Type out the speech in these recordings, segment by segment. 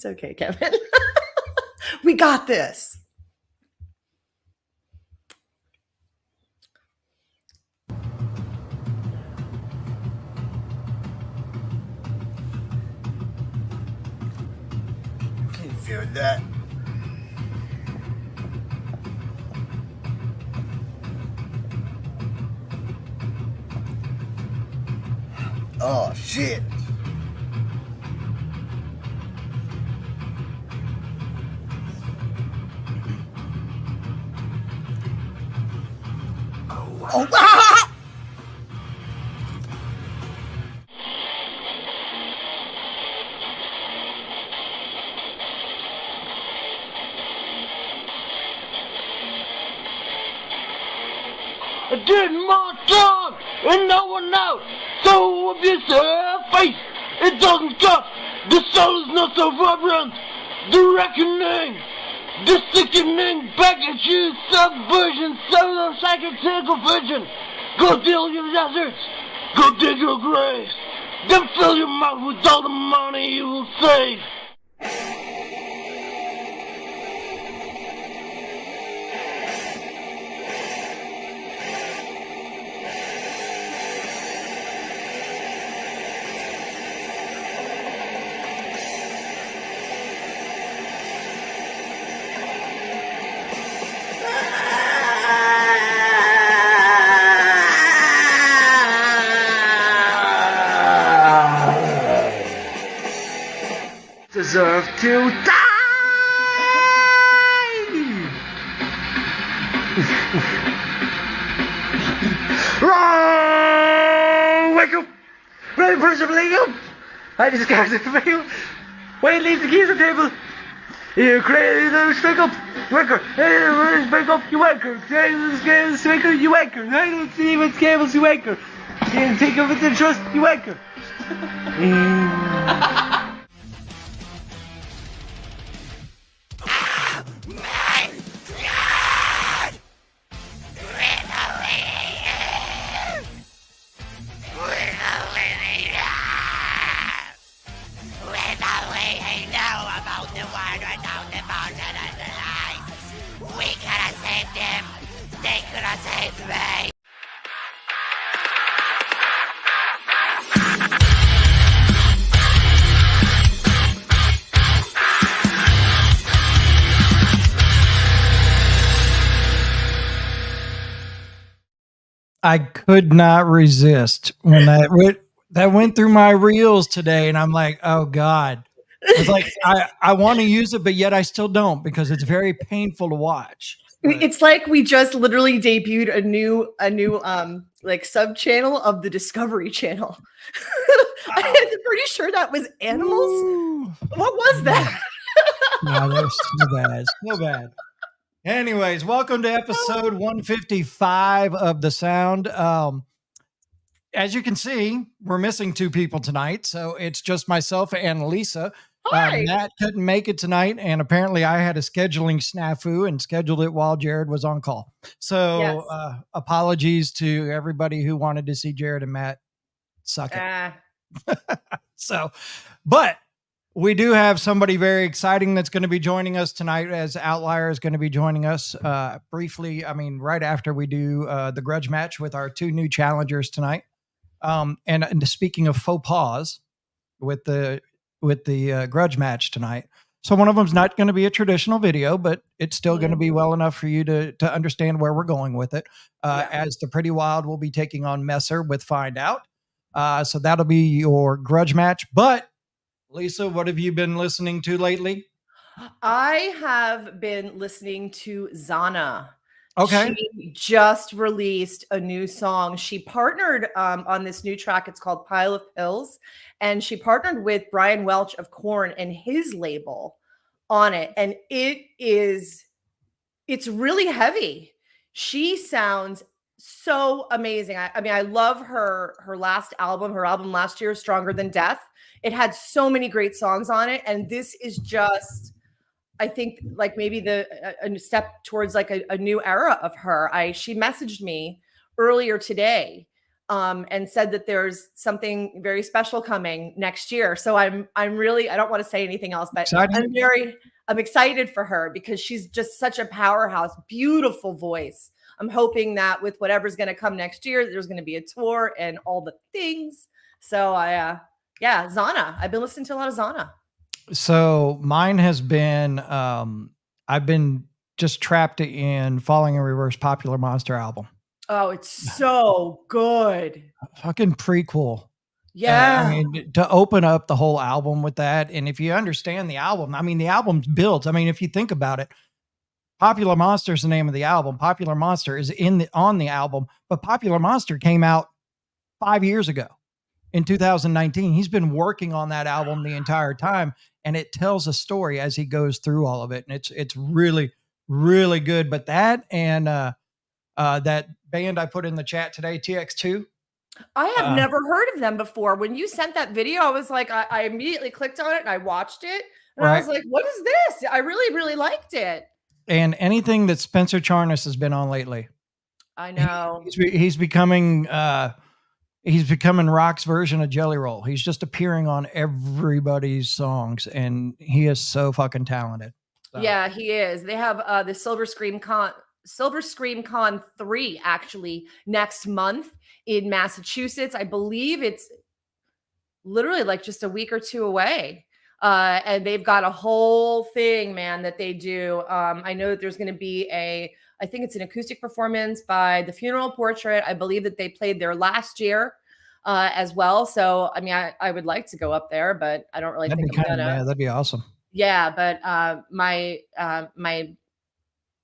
It's okay, Kevin. We got this. Can you feel that? Oh, shit. Oh, ah! I did my job, and no one knows. So if you say face, it doesn't cut. The soul is not so vibrant. The reckoning, the sickening back at you, subversion, solar psychotechnical vision. Go deal your deserts, go dig your graves. Then fill your mouth with all the money you will save. Deserve to die! Wrong! Wake up! Right, person, wake up! I just got to fail. Wait, leave the keys on the table. You crazy little wake up! Waker! Hey, wake up, you waker! Waker, you waker! I don't see what's cables, you waker! You didn't take over the trust, you waker! I could not resist when that went through my reels today, and I'm like, oh God. It's like I want to use it, but yet I still don't because it's very painful to watch. But It's like we just literally debuted a new like sub channel of the Discovery Channel. I'm pretty sure that was animals. Ooh. What was that? No, they're so bad. So bad. Anyways, welcome to episode 155 of The Sound. As you can see, we're missing two people tonight. So it's just myself and Lisa. Hi. Matt couldn't make it tonight. And apparently I had a scheduling snafu and scheduled it while Jared was on call. So Yes. Apologies to everybody who wanted to see Jared and Matt suck it. So, but we do have somebody very exciting that's going to be joining us tonight, as Outlier is going to be joining us briefly. I mean, right after we do the grudge match with our two new challengers tonight. And speaking of faux pas with the grudge match tonight. So one of them's not going to be a traditional video, but it's still going to be well enough for you to understand where we're going with it. As the Pretty Wild will be taking on Messer with Find Out. So that'll be your grudge match. But Lisa, what have you been listening to lately? I have been listening to Zana. Okay. She just released a new song. She partnered on this new track. It's called Pile of Pills. And she partnered with Brian Welch of Korn and his label on it. And it's really heavy. She sounds so amazing. I mean, I love her last album. Her album last year, Stronger Than Death. It had so many great songs on it. And this is just, I think, like maybe a step towards like a new era of her. She messaged me earlier today and said that there's something very special coming next year. So I'm really, I don't want to say anything else, but I'm excited for her because she's just such a powerhouse, beautiful voice. I'm hoping that with whatever's going to come next year, there's going to be a tour and all the things. So Zana, I've been listening to a lot of Zana. So mine has been, I've been just trapped in Falling in Reverse Popular Monster album. Oh, it's so good. Fucking prequel. Yeah. I mean, to open up the whole album with that. And if you understand the album, I mean, the album builds. I mean, if you think about it, Popular Monster is the name of the album. Popular Monster is on the album, but Popular Monster came out 5 years ago in 2019. He's been working on that album the entire time, and it tells a story as he goes through all of it. And it's really, really good. But that and that band I put in the chat today, TX2. I have never heard of them before. When you sent that video, I was like, I immediately clicked on it and I watched it. And I was like, what is this? I really, really liked it. And anything that Spencer Charnas has been on lately. I know. He's becoming Rock's version of Jelly Roll. He's just appearing on everybody's songs, and he is so fucking talented. So. Yeah, he is. They have the Silver Scream Con 3 actually next month in Massachusetts. I believe it's literally like just a week or two away. And they've got a whole thing, man, that they do. I know that there's going to be I think it's an acoustic performance by The Funeral Portrait. I believe that they played there last year as well. So, I mean, I would like to go up there, but I don't really think I'm gonna. Yeah, that'd be awesome. Yeah, but my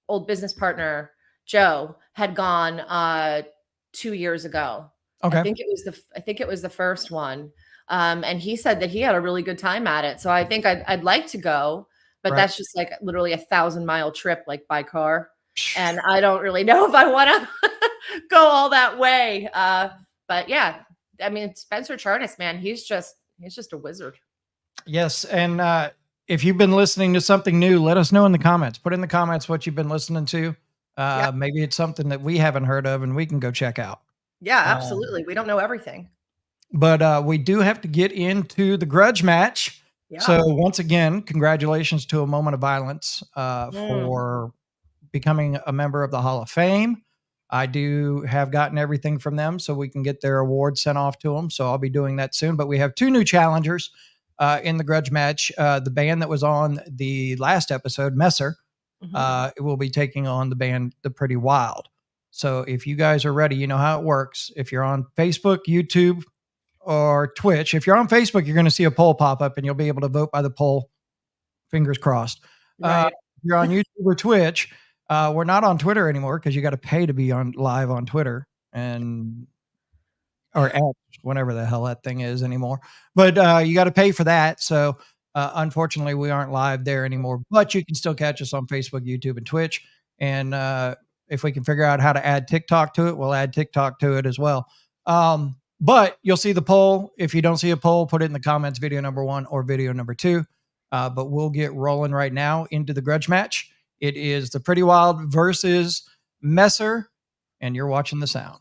old business partner, Joe, had gone 2 years ago. Okay. I think it was the first one. And he said that he had a really good time at it. So I think I'd like to go, but that's just like literally 1,000-mile trip, like by car. And I don't really know if I want to go all that way. But yeah, I mean, Spencer Charnas, man, he's just a wizard. Yes. And if you've been listening to something new, let us know in the comments. Put in the comments what you've been listening to. Maybe it's something that we haven't heard of and we can go check out. Yeah, absolutely. We don't know everything. But we do have to get into the grudge match. Yeah. So once again, congratulations to A Moment of Violence for becoming a member of the Hall of Fame. I do have gotten everything from them so we can get their awards sent off to them. So I'll be doing that soon. But we have 2 new challengers in the grudge match. The band that was on the last episode, Messer, will be taking on the band The Pretty Wild. So if you guys are ready, you know how it works. If you're on Facebook, YouTube, or Twitch. If you're on Facebook, you're going to see a poll pop up and you'll be able to vote by the poll. Fingers crossed. Right. If you're on YouTube or Twitch, we're not on Twitter anymore because you got to pay to be on live on Twitter or X, whatever the hell that thing is anymore. But you got to pay for that. So unfortunately, we aren't live there anymore. But you can still catch us on Facebook, YouTube, and Twitch. And if we can figure out how to add TikTok to it, we'll add TikTok to it as well. But you'll see the poll. If you don't see a poll, put it in the comments, video number 1 or video number 2. But we'll get rolling right now into the grudge match. It is the Pretty Wild versus Messer, and you're watching The Sound.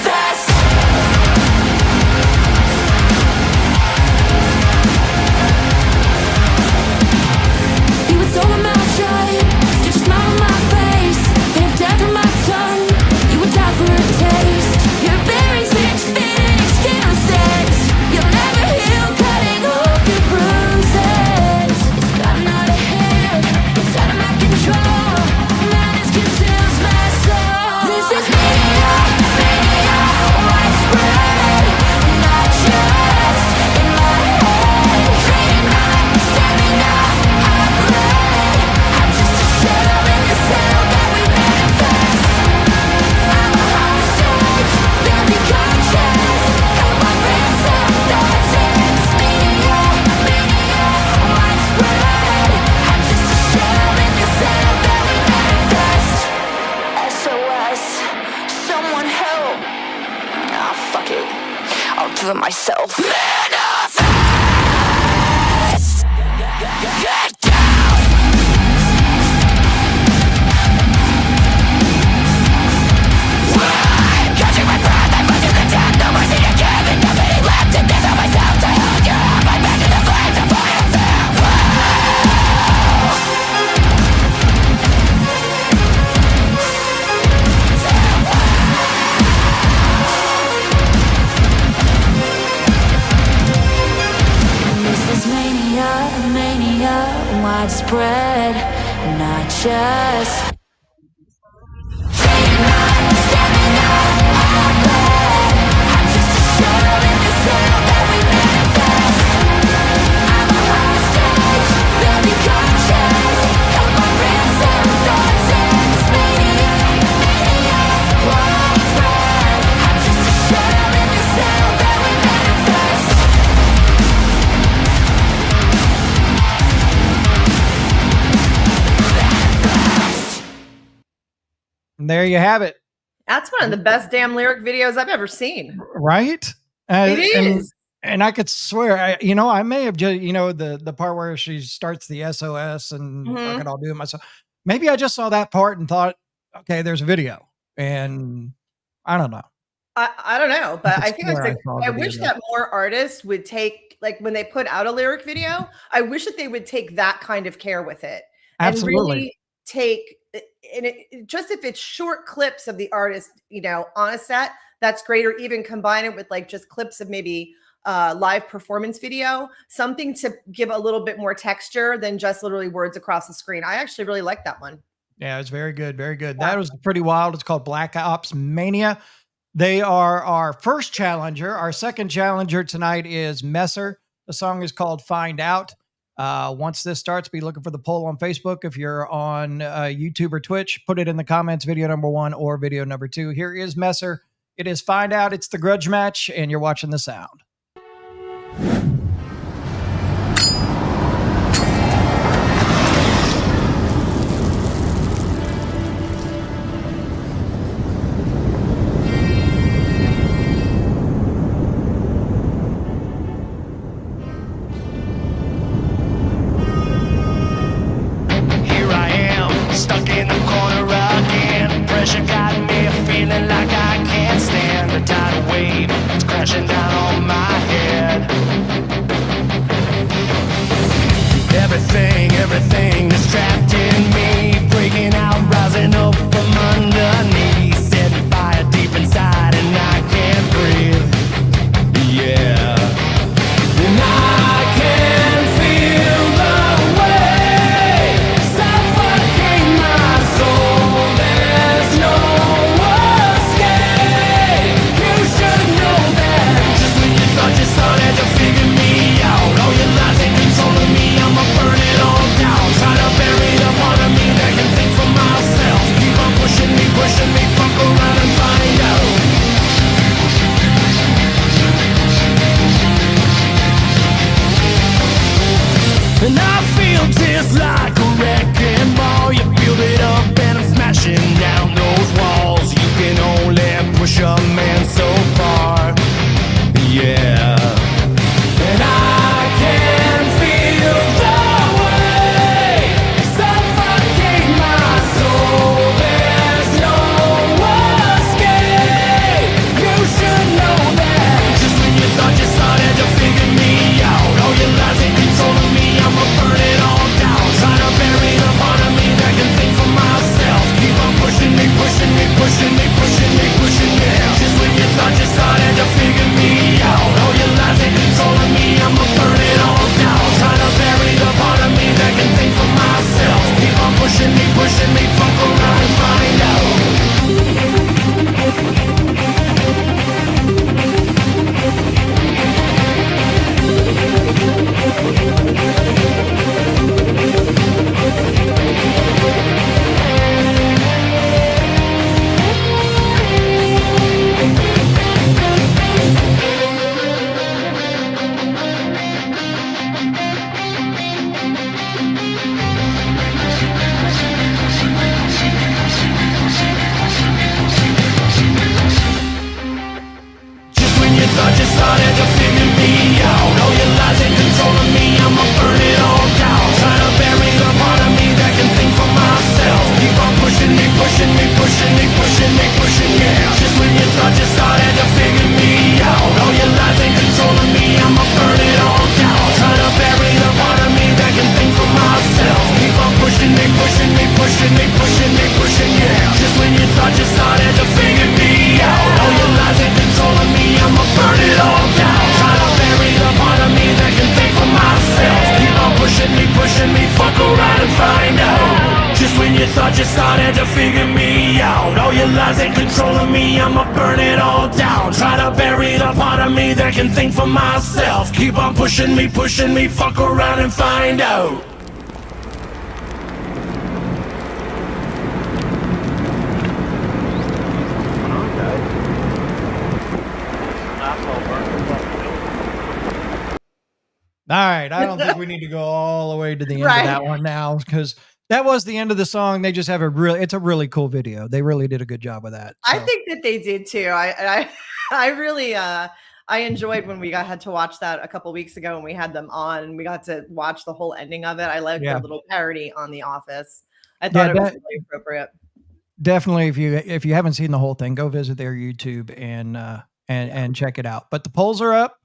Fast. myself. Manifest! Get down! I'm catching my breath, I'm losing the depth. No mercy to give and nothing left. And this on myself to hold your hand. My back to the flames of fire. Mania, widespread, not just standing up, I'm just a shell in this world that we manifest. I'm a hostage, building conscious of my ransom nonsense. Mania, widespread. I'm just a shell in this world that we manifest. And there you have it. That's one of the best damn lyric videos I've ever seen. Right? It is. And I could swear, I may have just, the part where she starts the SOS and fuck it, I'll do it myself. Maybe I just saw that part and thought, okay, there's a video. And I don't know. I don't know, but I think I wish video. that more artists would take, like when they put out a lyric video, I wish that they would take that kind of care with it. Absolutely. And really take, and just if it's short clips of the artist, on a set, that's great. Or even combine it with like just clips of maybe live performance video, something to give a little bit more texture than just literally words across the screen. I actually really like that one. Yeah, it's very good. Very good. Yeah. That was pretty wild. It's called Black Ops Mania. They are our first challenger. Our second challenger tonight is Messer. The song is called Find Out. Once this starts, be looking for the poll on Facebook. If you're on YouTube or Twitch, put it in the comments, video number 1 or video number 2. Here is Messer. It is Find Out. It's the Grudge Match, and you're watching The Sound. Stuck in the corner again. Pressure got me feeling like I can't stand. The tidal wave is crashing down on my head. Everything is trapped in me. Breaking out, rising up from underneath. Set fire deep inside and I can't breathe. Yeah. And I can feel the way suffocate my soul. There's no escape. You should know that. Just when you thought you started to figure me out, all your lies ain't controlling me. I'ma burn it all down. Try to bury the part of me that can think for myself. Keep on pushing me, fuck around and find out. And I feel just like a wrecking ball. You build it up and I'm smashing down those walls. You can only push a man so far. Yeah. And I can feel the way suffocate my soul. There's no escape. You should know that. Just when you thought you started to figure me out, all your lies ain't controlling me. I'ma burn it all down. Try to bury the part of me that can think for myself. Keep on pushing me, pushing me, pushing me, pushing me, pushing me. Just when you thought you started to figure me out, all realizing controlling me, I'ma burn it all down. Try to bury the part of me that can think for myself. Keep on pushing me, fuck around and find out. All right, I don't think we need to go all the way to the end Right. of that one now, because that was the end of the song. They just have it's a really cool video. They really did a good job with that. I So, think that they did too. I really I enjoyed when we had to watch that a couple weeks ago when we had them on and we got to watch the whole ending of it. I liked Yeah. their little parody on The Office. I thought it was really appropriate. definitely, if you haven't seen the whole thing, go visit their YouTube and check it out. But the polls are up.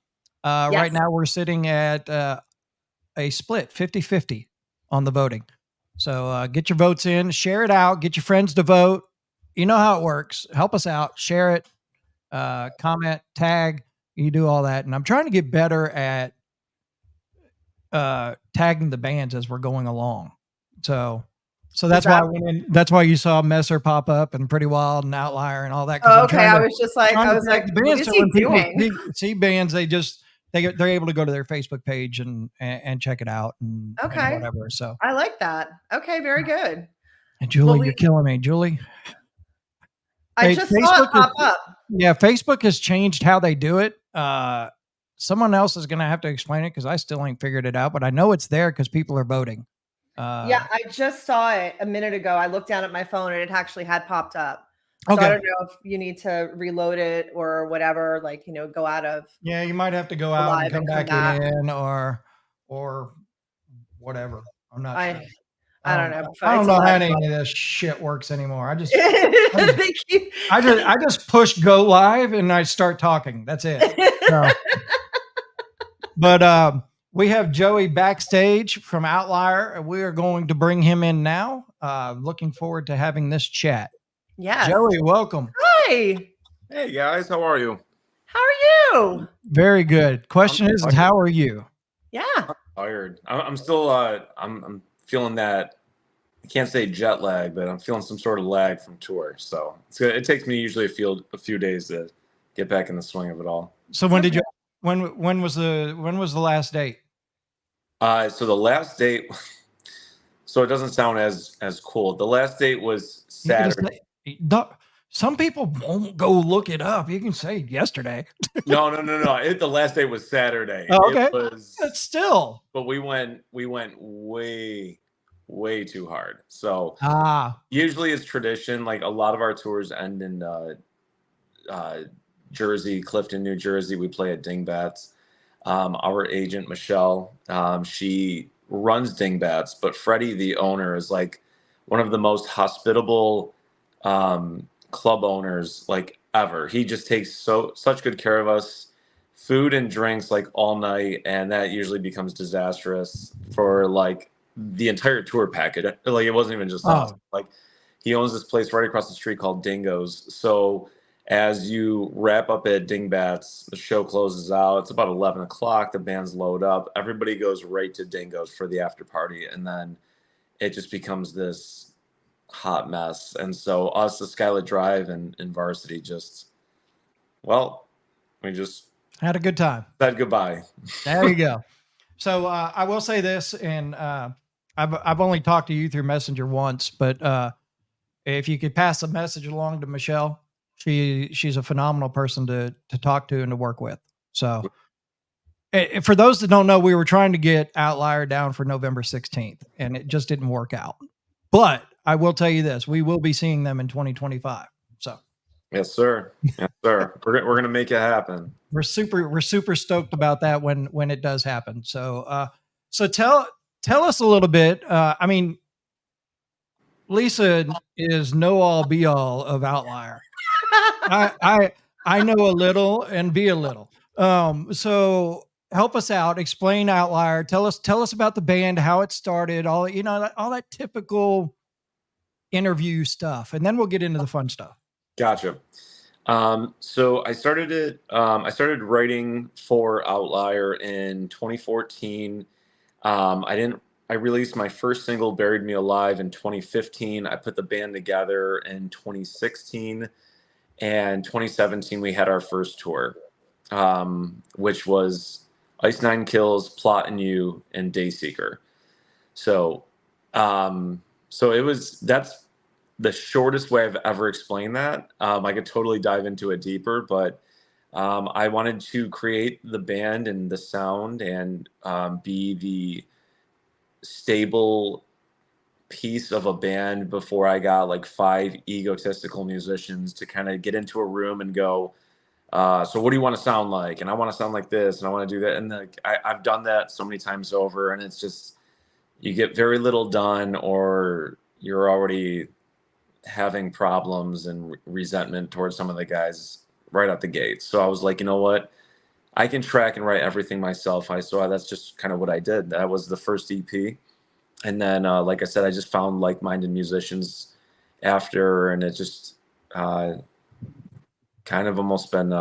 Right now we're sitting at a split 50-50 on the voting. So get your votes in, share it out, get your friends to vote. You know how it works. Help us out, share it, comment, tag, you do all that. And I'm trying to get better at tagging the bands as we're going along. So that's why you saw Messer pop up and Pretty Wild and Outlier and all that. Oh, okay. I was like, what is he doing? See bands, they're able to go to their Facebook page and check it out and whatever. So I like that. Okay, very good. And Julie, you're killing me, Julie. I just saw it pop up. Yeah, Facebook has changed how they do it. Someone else is going to have to explain it because I still ain't figured it out, but I know it's there because people are voting. Yeah, I just saw it a minute ago. I looked down at my phone and it actually had popped up. So I don't know if you need to reload it or whatever, go out of. Yeah, you might have to go out and come back in or whatever. I'm not sure. I don't know. I don't know how any of this shit works anymore. I just push go live and I start talking. That's it. So, but we have Joey backstage from Outlier, and we are going to bring him in now. Looking forward to having this chat. Yeah, Joey, welcome. Hi. Hey guys, how are you? How are you? Very good. Question is, how are you? Yeah. I'm tired. I'm still. I'm feeling that. I can't say jet lag, but I'm feeling some sort of lag from tour. So it takes me usually a few days to get back in the swing of it all. So when was the last date? So the last date. So it doesn't sound as cool. The last date was Saturday. Some people won't go look it up. You can say yesterday. No. The last date was Saturday. Oh, okay. But still. But we went way too hard. So usually it's tradition. Like a lot of our tours end in Jersey, Clifton, New Jersey. We play at Dingbats. Our agent Michelle, she runs Dingbats, but Freddie, the owner, is like one of the most hospitable club owners like ever. He just takes such good care of us, food and drinks like all night, and that usually becomes disastrous for like the entire tour package. Like it wasn't even just us. Like he owns this place right across the street called Dingo's. So as you wrap up at Dingbats, the show closes out. It's about 11 o'clock. The bands load up. Everybody goes right to Dingo's for the after party, and then it just becomes this hot mess. And so us, the Skylit Drive and Varsity, we just had a good time. Said goodbye. There you go. So I will say this, and I've only talked to you through Messenger once, but if you could pass a message along to Michelle, she's a phenomenal person to talk to and to work with. So for those that don't know, we were trying to get Outlier down for November 16th, and it just didn't work out. But I will tell you this: we will be seeing them in 2025. So, yes, sir. Yes, sir. We're gonna make it happen. We're super stoked about that when it does happen. So, tell us a little bit. I mean, Lisa is no all be all of Outlier. I know a little and be a little. So help us out. Explain Outlier. Tell us about the band, how it started, all that typical interview stuff, and then we'll get into the fun stuff. Gotcha. So I started it. I started writing for Outlier in 2014. I didn't I released my first single, Buried Me Alive, in 2015. I put the band together in 2016. And 2017, we had our first tour, which was Ice Nine Kills, Plot and You, and Dayseeker. So, that's the shortest way I've ever explained that. I could totally dive into it deeper, but I wanted to create the band and the sound and be the stable piece of a band before I got like 5 egotistical musicians to kind of get into a room and go, so what do you want to sound like? And I want to sound like this, and I want to do that. And like, I've done that so many times over, and it's just, you get very little done, or you're already having problems and resentment towards some of the guys right out the gate. So I was like, you know what? I can track and write everything myself. That's just kind of what I did. That was the first EP. And then, like I said, I just found like-minded musicians after, and it just kind of almost been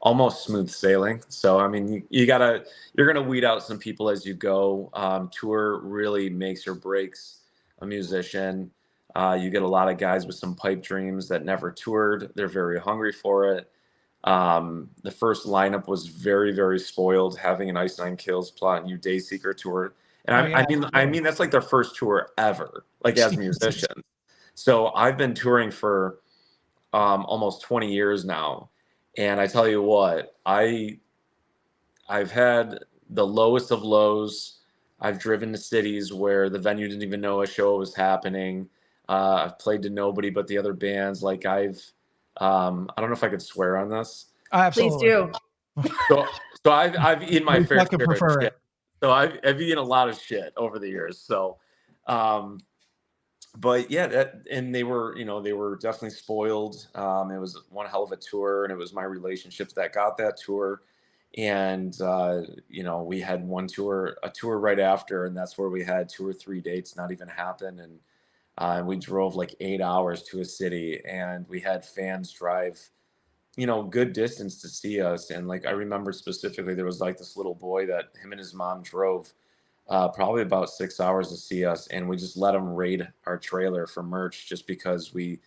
almost smooth sailing. So, I mean, you're going to weed out some people as you go. Tour really makes or breaks a musician. You get a lot of guys with some pipe dreams that never toured. They're very hungry for it. The first lineup was very, very spoiled, having an Ice Nine Kills, Plot and You, Dayseeker tour. And I mean, that's like their first tour ever, like as musicians. So I've been touring for almost 20 years now. And I tell you what, I've had the lowest of lows. I've driven to cities where the venue didn't even know a show was happening. I've played to nobody but the other bands. Like I don't know if I could swear on this. Absolutely. Please do. So I've eaten my fair share of prefer shit. it. So I've eaten a lot of shit over the years. So, but yeah, and they were definitely spoiled. It was one hell of a tour, and it was my relationships that got that tour. And, we had a tour right after, and that's where we had 2 or 3 dates not even happen. And we drove like 8 hours to a city, and we had fans drive, good distance to see us. And like, I remember specifically, there was like this little boy that him and his mom drove probably about 6 hours to see us. And we just let him raid our trailer for merch just because we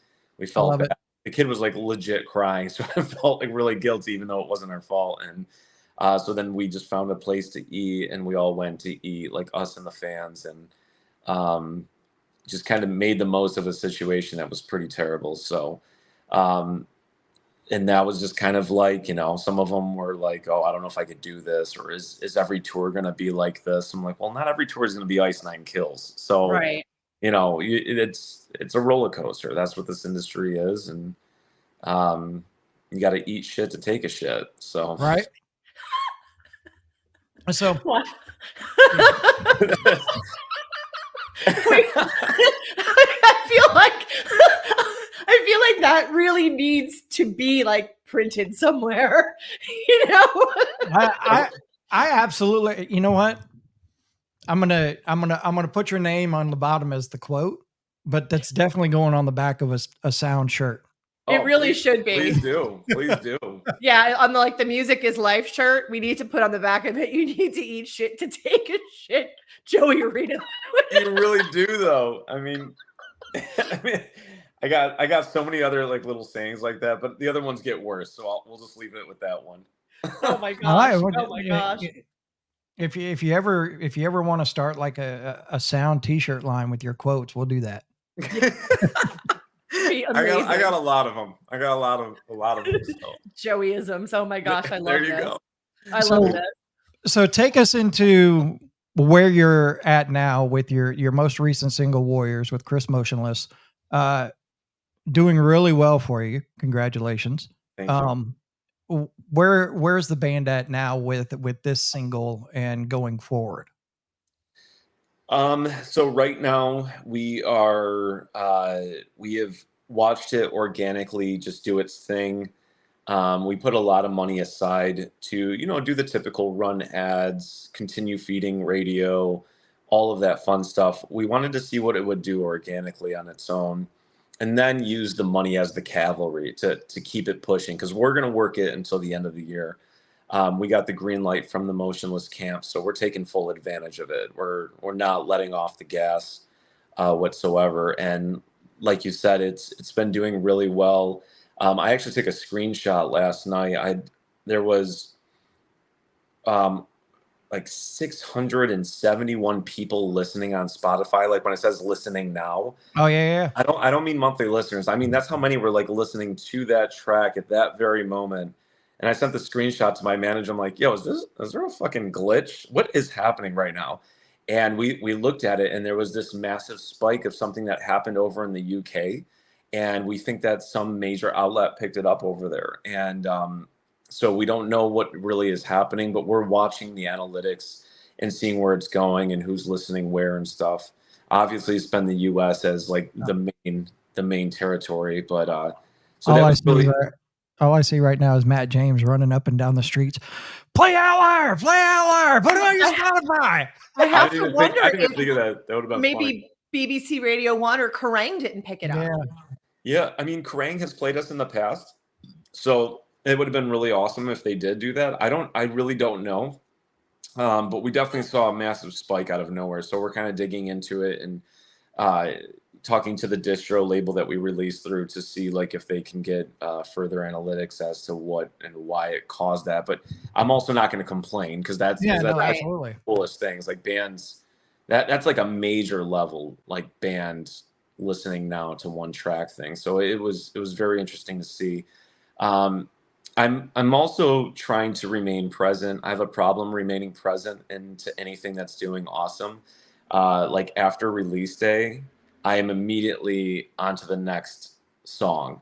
felt bad. The kid was like legit crying. So I felt like really guilty, even though it wasn't our fault. And so then we just found a place to eat, and we all went to eat, like us and the fans, and just kind of made the most of a situation that was pretty terrible. So, and that was just kind of like, some of them were like, oh, I don't know if I could do this, or is every tour going to be like this? I'm like, well, not every tour is going to be Ice Nine Kills. So, Right. It's a roller coaster. That's what this industry is. And you got to eat shit to take a shit. So, Right. So, What? I feel like that really needs to be like printed somewhere. I absolutely. You know what? I'm gonna put your name on the bottom as the quote, but that's definitely going on the back of a sound shirt. It really should be. Please do. Yeah, on the music is life shirt, we need to put on the back of it, you need to eat shit to take a shit. Joey Arena. You really do, though. I mean, I got so many other like little sayings like that, but the other ones get worse. So we'll just leave it with that one. Oh my gosh! Oh my gosh! If you ever want to start like a sound T-shirt line with your quotes, we'll do that. I got a lot of them. I got a lot of them. So. Joeyisms. Oh my gosh, I love there you this. go. I love this. So take us into where you're at now with your most recent single, Warriors, with Chris Motionless, doing really well for you. Congratulations. Thank you. Where's the band at now with this single and going forward? So right now we have watched it organically just do its thing. We put a lot of money aside to, do the typical run ads, continue feeding radio, all of that fun stuff. We wanted to see what it would do organically on its own, and then use the money as the cavalry to keep it pushing, because we're going to work it until the end of the year. we got the green light from the Motionless camp, so we're taking full advantage of it. We're not letting off the gas whatsoever. And like you said, it's been doing really well. I actually took a screenshot last night. There was like 671 people listening on Spotify. Like when it says listening now, Oh yeah. I don't mean monthly listeners. I mean that's how many were like listening to that track at that very moment. And I sent the screenshot to my manager. I'm like, yo, is there a fucking glitch? What is happening right now? And we looked at it, and there was this massive spike of something that happened over in the UK. And we think that some major outlet picked it up over there. And so we don't know what really is happening, but we're watching the analytics and seeing where it's going and who's listening where and stuff. Obviously, it's been the US as like the main territory, but so that was really. All I see right now is Matt James running up and down the streets. Play Outlier, put it on your Spotify. I have to wonder I didn't think of that. That would have been maybe funny. BBC Radio 1 or Kerrang didn't pick it up. Yeah, I mean, Kerrang has played us in the past, so it would have been really awesome if they did do that. I really don't know, but we definitely saw a massive spike out of nowhere. So we're kind of digging into it and talking to the distro label that we released through to see like if they can get further analytics as to what and why it caused that. But I'm also not going to complain because that's absolutely the coolest things. Like bands, that's like a major level, like band listening now to one track thing. So it was very interesting to see. I'm also trying to remain present. I have a problem remaining present into anything that's doing awesome. Like after release day, I am immediately onto the next song.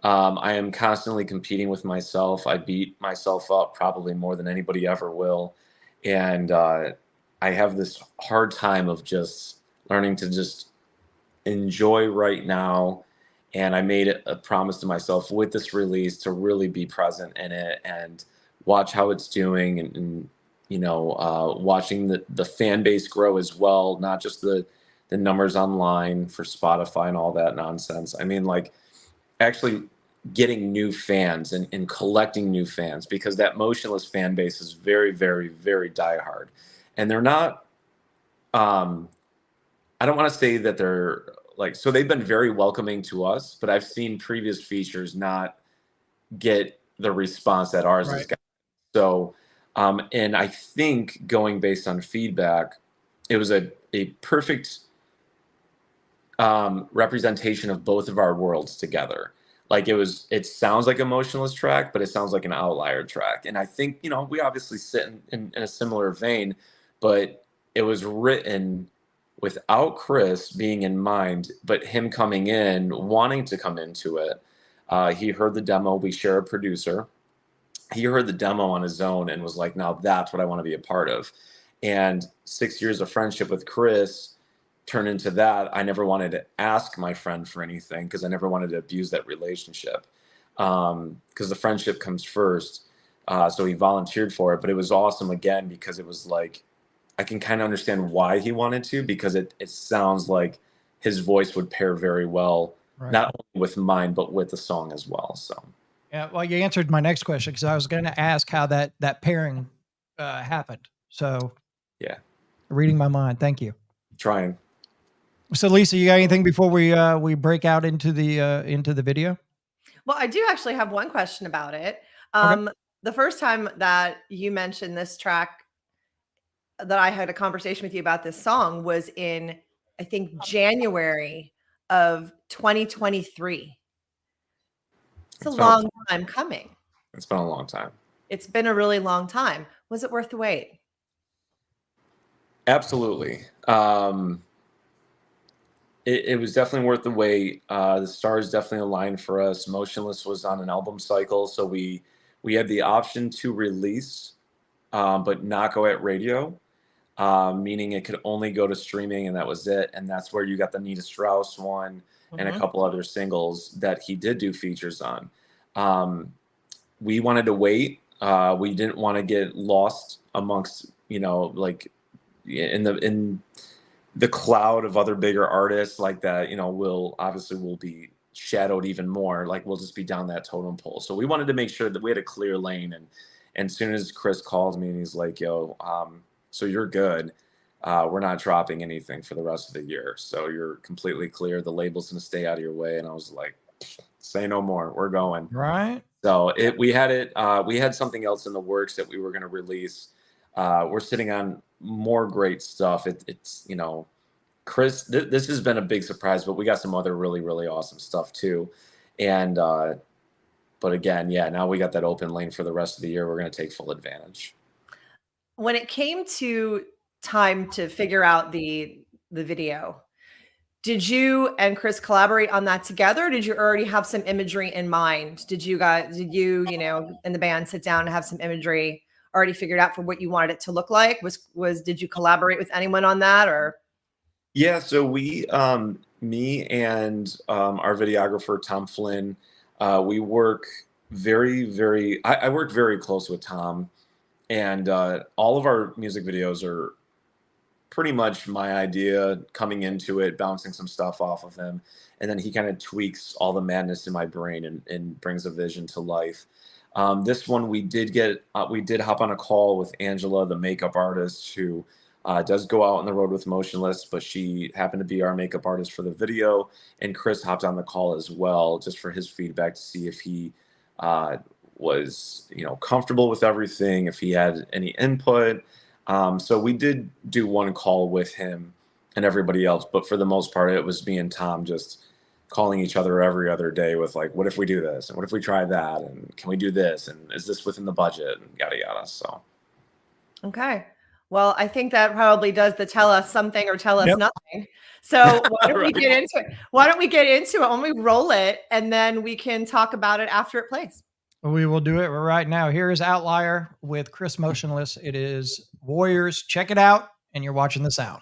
I am constantly competing with myself. I beat myself up probably more than anybody ever will. And I have this hard time of just learning to just enjoy right now. And I made it a promise to myself with this release to really be present in it and watch how it's doing and you know, watching the fan base grow as well, not just the numbers online for Spotify and all that nonsense. I mean, like actually getting new fans and collecting new fans, because that Motionless fan base is very, very, very diehard. And they're not, I don't want to say that they're like, so they've been very welcoming to us, but I've seen previous features not get the response that ours has got. So, and I think going based on feedback, it was a perfect representation of both of our worlds together. Like it sounds like a Motionless track, but it sounds like an Outlier track. And I think, you know, we obviously sit in a similar vein, but it was written without Chris being in mind, but him coming in, wanting to come into it. He heard the demo. We share a producer. He heard the demo on his own and was like, now that's what I want to be a part of. And 6 years of friendship with Chris turned into that. I never wanted to ask my friend for anything because I never wanted to abuse that relationship, because the friendship comes first. So he volunteered for it, but it was awesome again because it was like, I can kind of understand why he wanted to, because it sounds like his voice would pair very well, not only with mine, but with the song as well. So, yeah, well, you answered my next question because I was going to ask how that pairing happened. So, yeah, reading my mind. Thank you. Trying. So, Lisa, you got anything before we break out into the video? Well, I do actually have one question about it. Okay. The first time that you mentioned this track, that I had a conversation with you about this song, was in, I think, January of 2023. It's a long time coming. It's been a long time. It's been a really long time. Was it worth the wait? Absolutely. It was definitely worth the wait. The stars definitely aligned for us. Motionless was on an album cycle, so we had the option to release, but not go at radio. Meaning it could only go to streaming, and that was it. And that's where you got the Nita Strauss one and a couple other singles that he did do features on. We wanted to wait. We didn't want to get lost amongst, you know, like in the cloud of other bigger artists like that. You know, we'll be shadowed even more. Like we'll just be down that totem pole. So we wanted to make sure that we had a clear lane And as soon as Chris called me and he's like, yo, so you're good. We're not dropping anything for the rest of the year. So you're completely clear. The label's going to stay out of your way. And I was like, say no more. We're going. Right. So we had something else in the works that we were going to release. We're sitting on more great stuff. It's, you know, Chris, this has been a big surprise, but we got some other really, really awesome stuff too. And, but again, yeah, now we got that open lane for the rest of the year. We're going to take full advantage. When it came to time to figure out the video, did you and Chris collaborate on that together? Or did you already have some imagery in mind? Did you in the band sit down and have some imagery already figured out for what you wanted it to look like? Did you collaborate with anyone on that, or? Yeah, so we, me and our videographer, Tom Flynn, we work I work very close with Tom, and all of our music videos are pretty much my idea, coming into it, bouncing some stuff off of him, and then he kind of tweaks all the madness in my brain and brings a vision to life. This one we did hop on a call with Angela, the makeup artist, who does go out on the road with Motionless, but she happened to be our makeup artist for the video. And Chris hopped on the call as well, just for his feedback to see if he was, you know, comfortable with everything, if he had any input. So we did do one call with him and everybody else, but for the most part, it was me and Tom just calling each other every other day with like, what if we do this? And what if we try that? And can we do this? And is this within the budget? And yada, yada. So. Okay. Well, I think that probably does the tell us something or tell us nothing. So why don't we get into it? Why don't we get into it when we roll it, and then we can talk about it after it plays. We will do it right now. Here is Outlier with Chris Motionless. It is Warriors. Check it out, and you're watching the sound.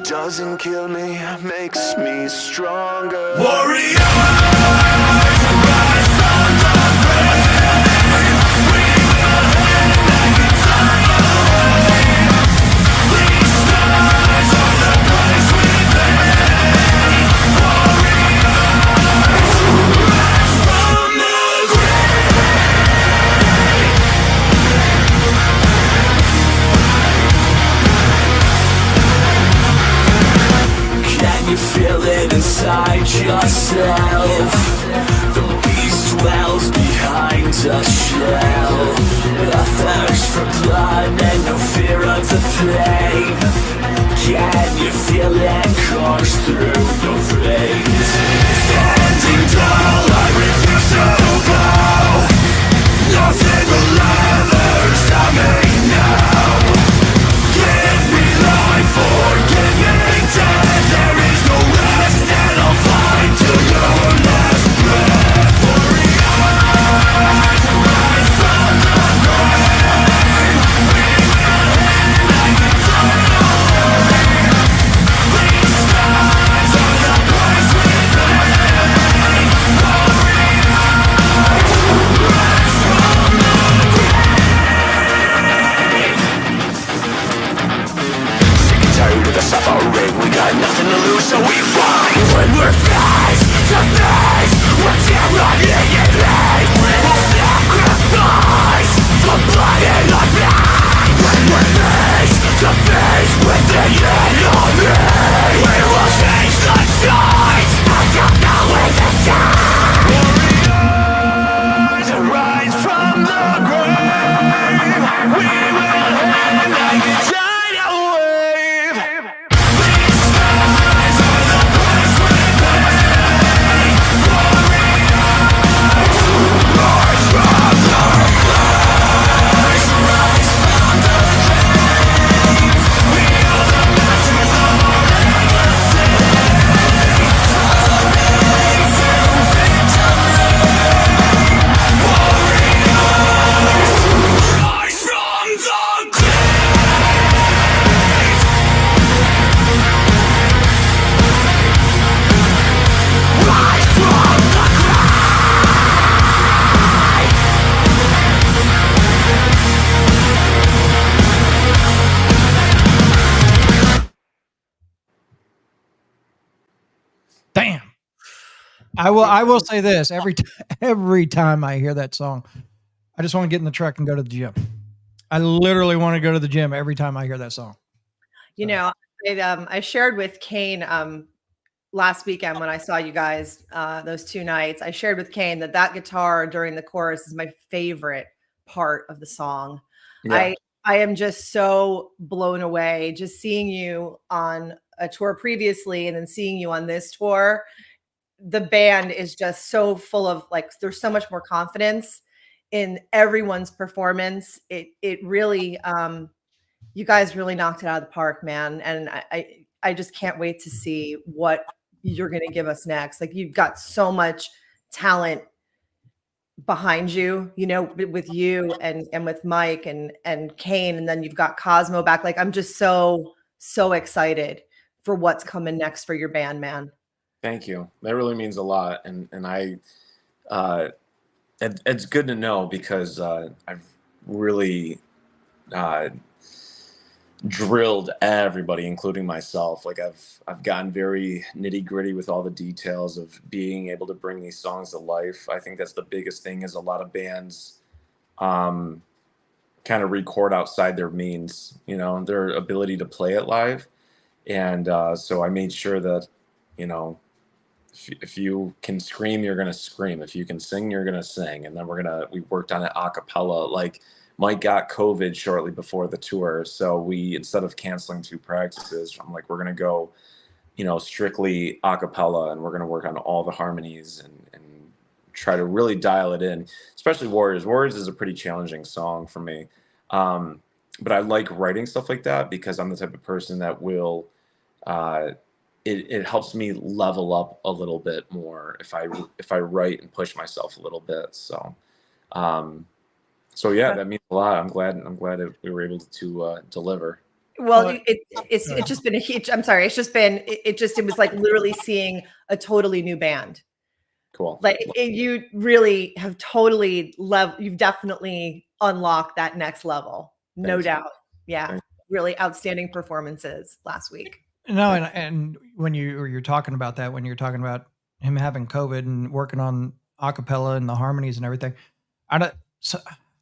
Doesn't kill me, makes me stronger. Warriors, rise from the grave. We will end eternally. These stars are the price we pay. Warriors, rise from the Can you feel it inside yourself? The beast dwells behind a shell. A thirst for blood and no fear of the pain. Can you feel it course through your veins? Standing tall, I refuse to bow. Nothing will ever stop me now. Give me life or give me death. There is no rest and I'll fight till your last breath. Warriors, rise from the grave. We will end like eternally. These stars are the price we pay. Warriors, rise from the tired of the suffering, we got nothing to lose, so we fight. When we're face to face, we're tyranny and hate. We'll sacrifice the blood and the pain. Damn. I will say this every time I hear that song, I just want to get in the truck and go to the gym. I literally want to go to the gym every time I hear that song. You know, I shared with Kane last weekend when I saw you guys those 2 nights. I shared with Kane that guitar during the chorus is my favorite part of the song. Yeah. I am just so blown away just seeing you on a tour previously and then seeing you on this tour. The band is just so full of, like, there's so much more confidence in everyone's performance. It really you guys really knocked it out of the park, man. And I just can't wait to see what you're going to give us next. Like, you've got so much talent behind you, you know, with you and with Mike and Kane, and then you've got Cosmo back. Like, I'm just so excited for what's coming next for your band, man. Thank you. That really means a lot. And I, it's good to know because I've really drilled everybody, including myself. Like, I've gotten very nitty gritty with all the details of being able to bring these songs to life. I think that's the biggest thing, is a lot of bands kind of record outside their means, you know, their ability to play it live. And so I made sure that, you know, if you can scream, you're going to scream. If you can sing, you're going to sing. And then we worked on it a cappella. Like, Mike got COVID shortly before the tour. So we, instead of canceling 2 practices, I'm like, we're going to go, you know, strictly a cappella, and we're going to work on all the harmonies and try to really dial it in, especially Warriors. Warriors is a pretty challenging song for me. But I like writing stuff like that because I'm the type of person that will, it helps me level up a little bit more if I write and push myself a little bit. So, so yeah, that means a lot. I'm glad that we were able to deliver. Well, it's just been a huge, I'm sorry. It's just been, it was like literally seeing a totally new band. Cool. Like, you really have totally you've definitely unlocked that next level. No doubt. Yeah. Really outstanding performances last week. No, and when you're talking about that, when you're talking about him having COVID and working on acapella and the harmonies and everything, I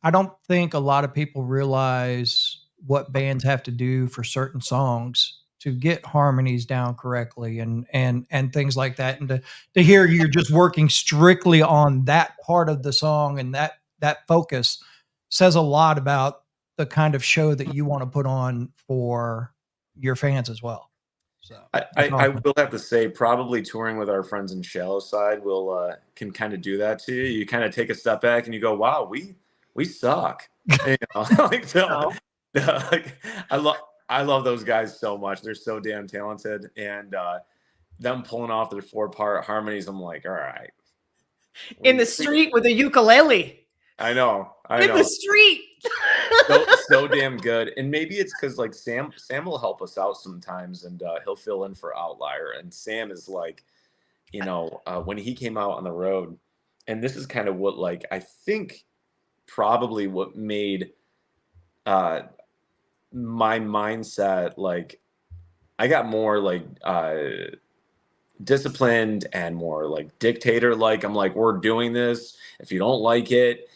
don't think a lot of people realize what bands have to do for certain songs to get harmonies down correctly and things like that. And to hear you're just working strictly on that part of the song and that focus says a lot about the kind of show that you want to put on for your fans as well. So I will have to say, probably touring with our friends in Shallow Side can kind of do that to you. You kind of take a step back and you go, wow, we suck. You know? Like, so, like, I love those guys so much. They're so damn talented, and them pulling off their 4-part harmonies, I'm like, all right. In the street with a ukulele. I know. In the street. so damn good. And maybe it's because, like, Sam will help us out sometimes, and he'll fill in for Outlier. And Sam is like, you know, when he came out on the road, and this is kind of what, like, I think probably what made my mindset, like, I got more like disciplined and more like dictator. Like, I'm like, we're doing this. If you don't like it,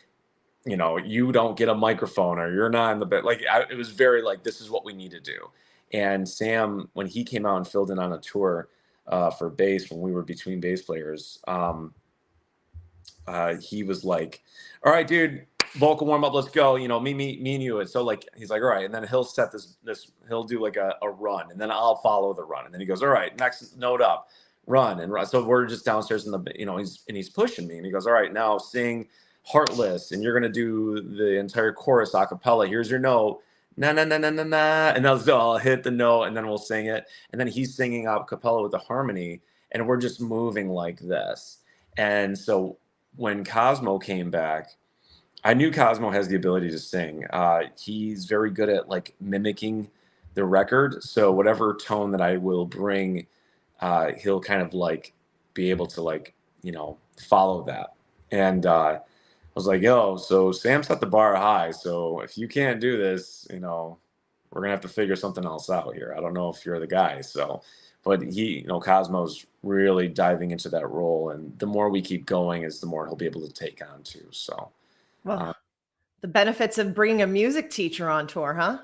you know, you don't get a microphone or you're not in the bed. Like it was very like, this is what we need to do. And Sam, when he came out and filled in on a tour for bass, when we were between bass players, he was like, all right, dude, vocal warm up, let's go. You know, me and you. And so like, he's like, all right. And then he'll set this, he'll do like a run, and then I'll follow the run. And then he goes, all right, next note up, run and run. So we're just downstairs in the, you know, he's pushing me, and he goes, all right, now sing Heartless, and you're going to do the entire chorus a cappella. Here's your note. Na na na na na na. And I'll hit the note, and then we'll sing it. And then he's singing a cappella with the harmony, and we're just moving like this. And so when Cosmo came back, I knew Cosmo has the ability to sing. He's very good at like mimicking the record. So whatever tone that I will bring, he'll kind of like be able to like, you know, follow that. And I was like, yo, so Sam set the bar high. So if you can't do this, you know, we're going to have to figure something else out here. I don't know if you're the guy. So, but he, you know, Cosmo's really diving into that role. And the more we keep going is the more he'll be able to take on too. So, well, the benefits of bringing a music teacher on tour, huh?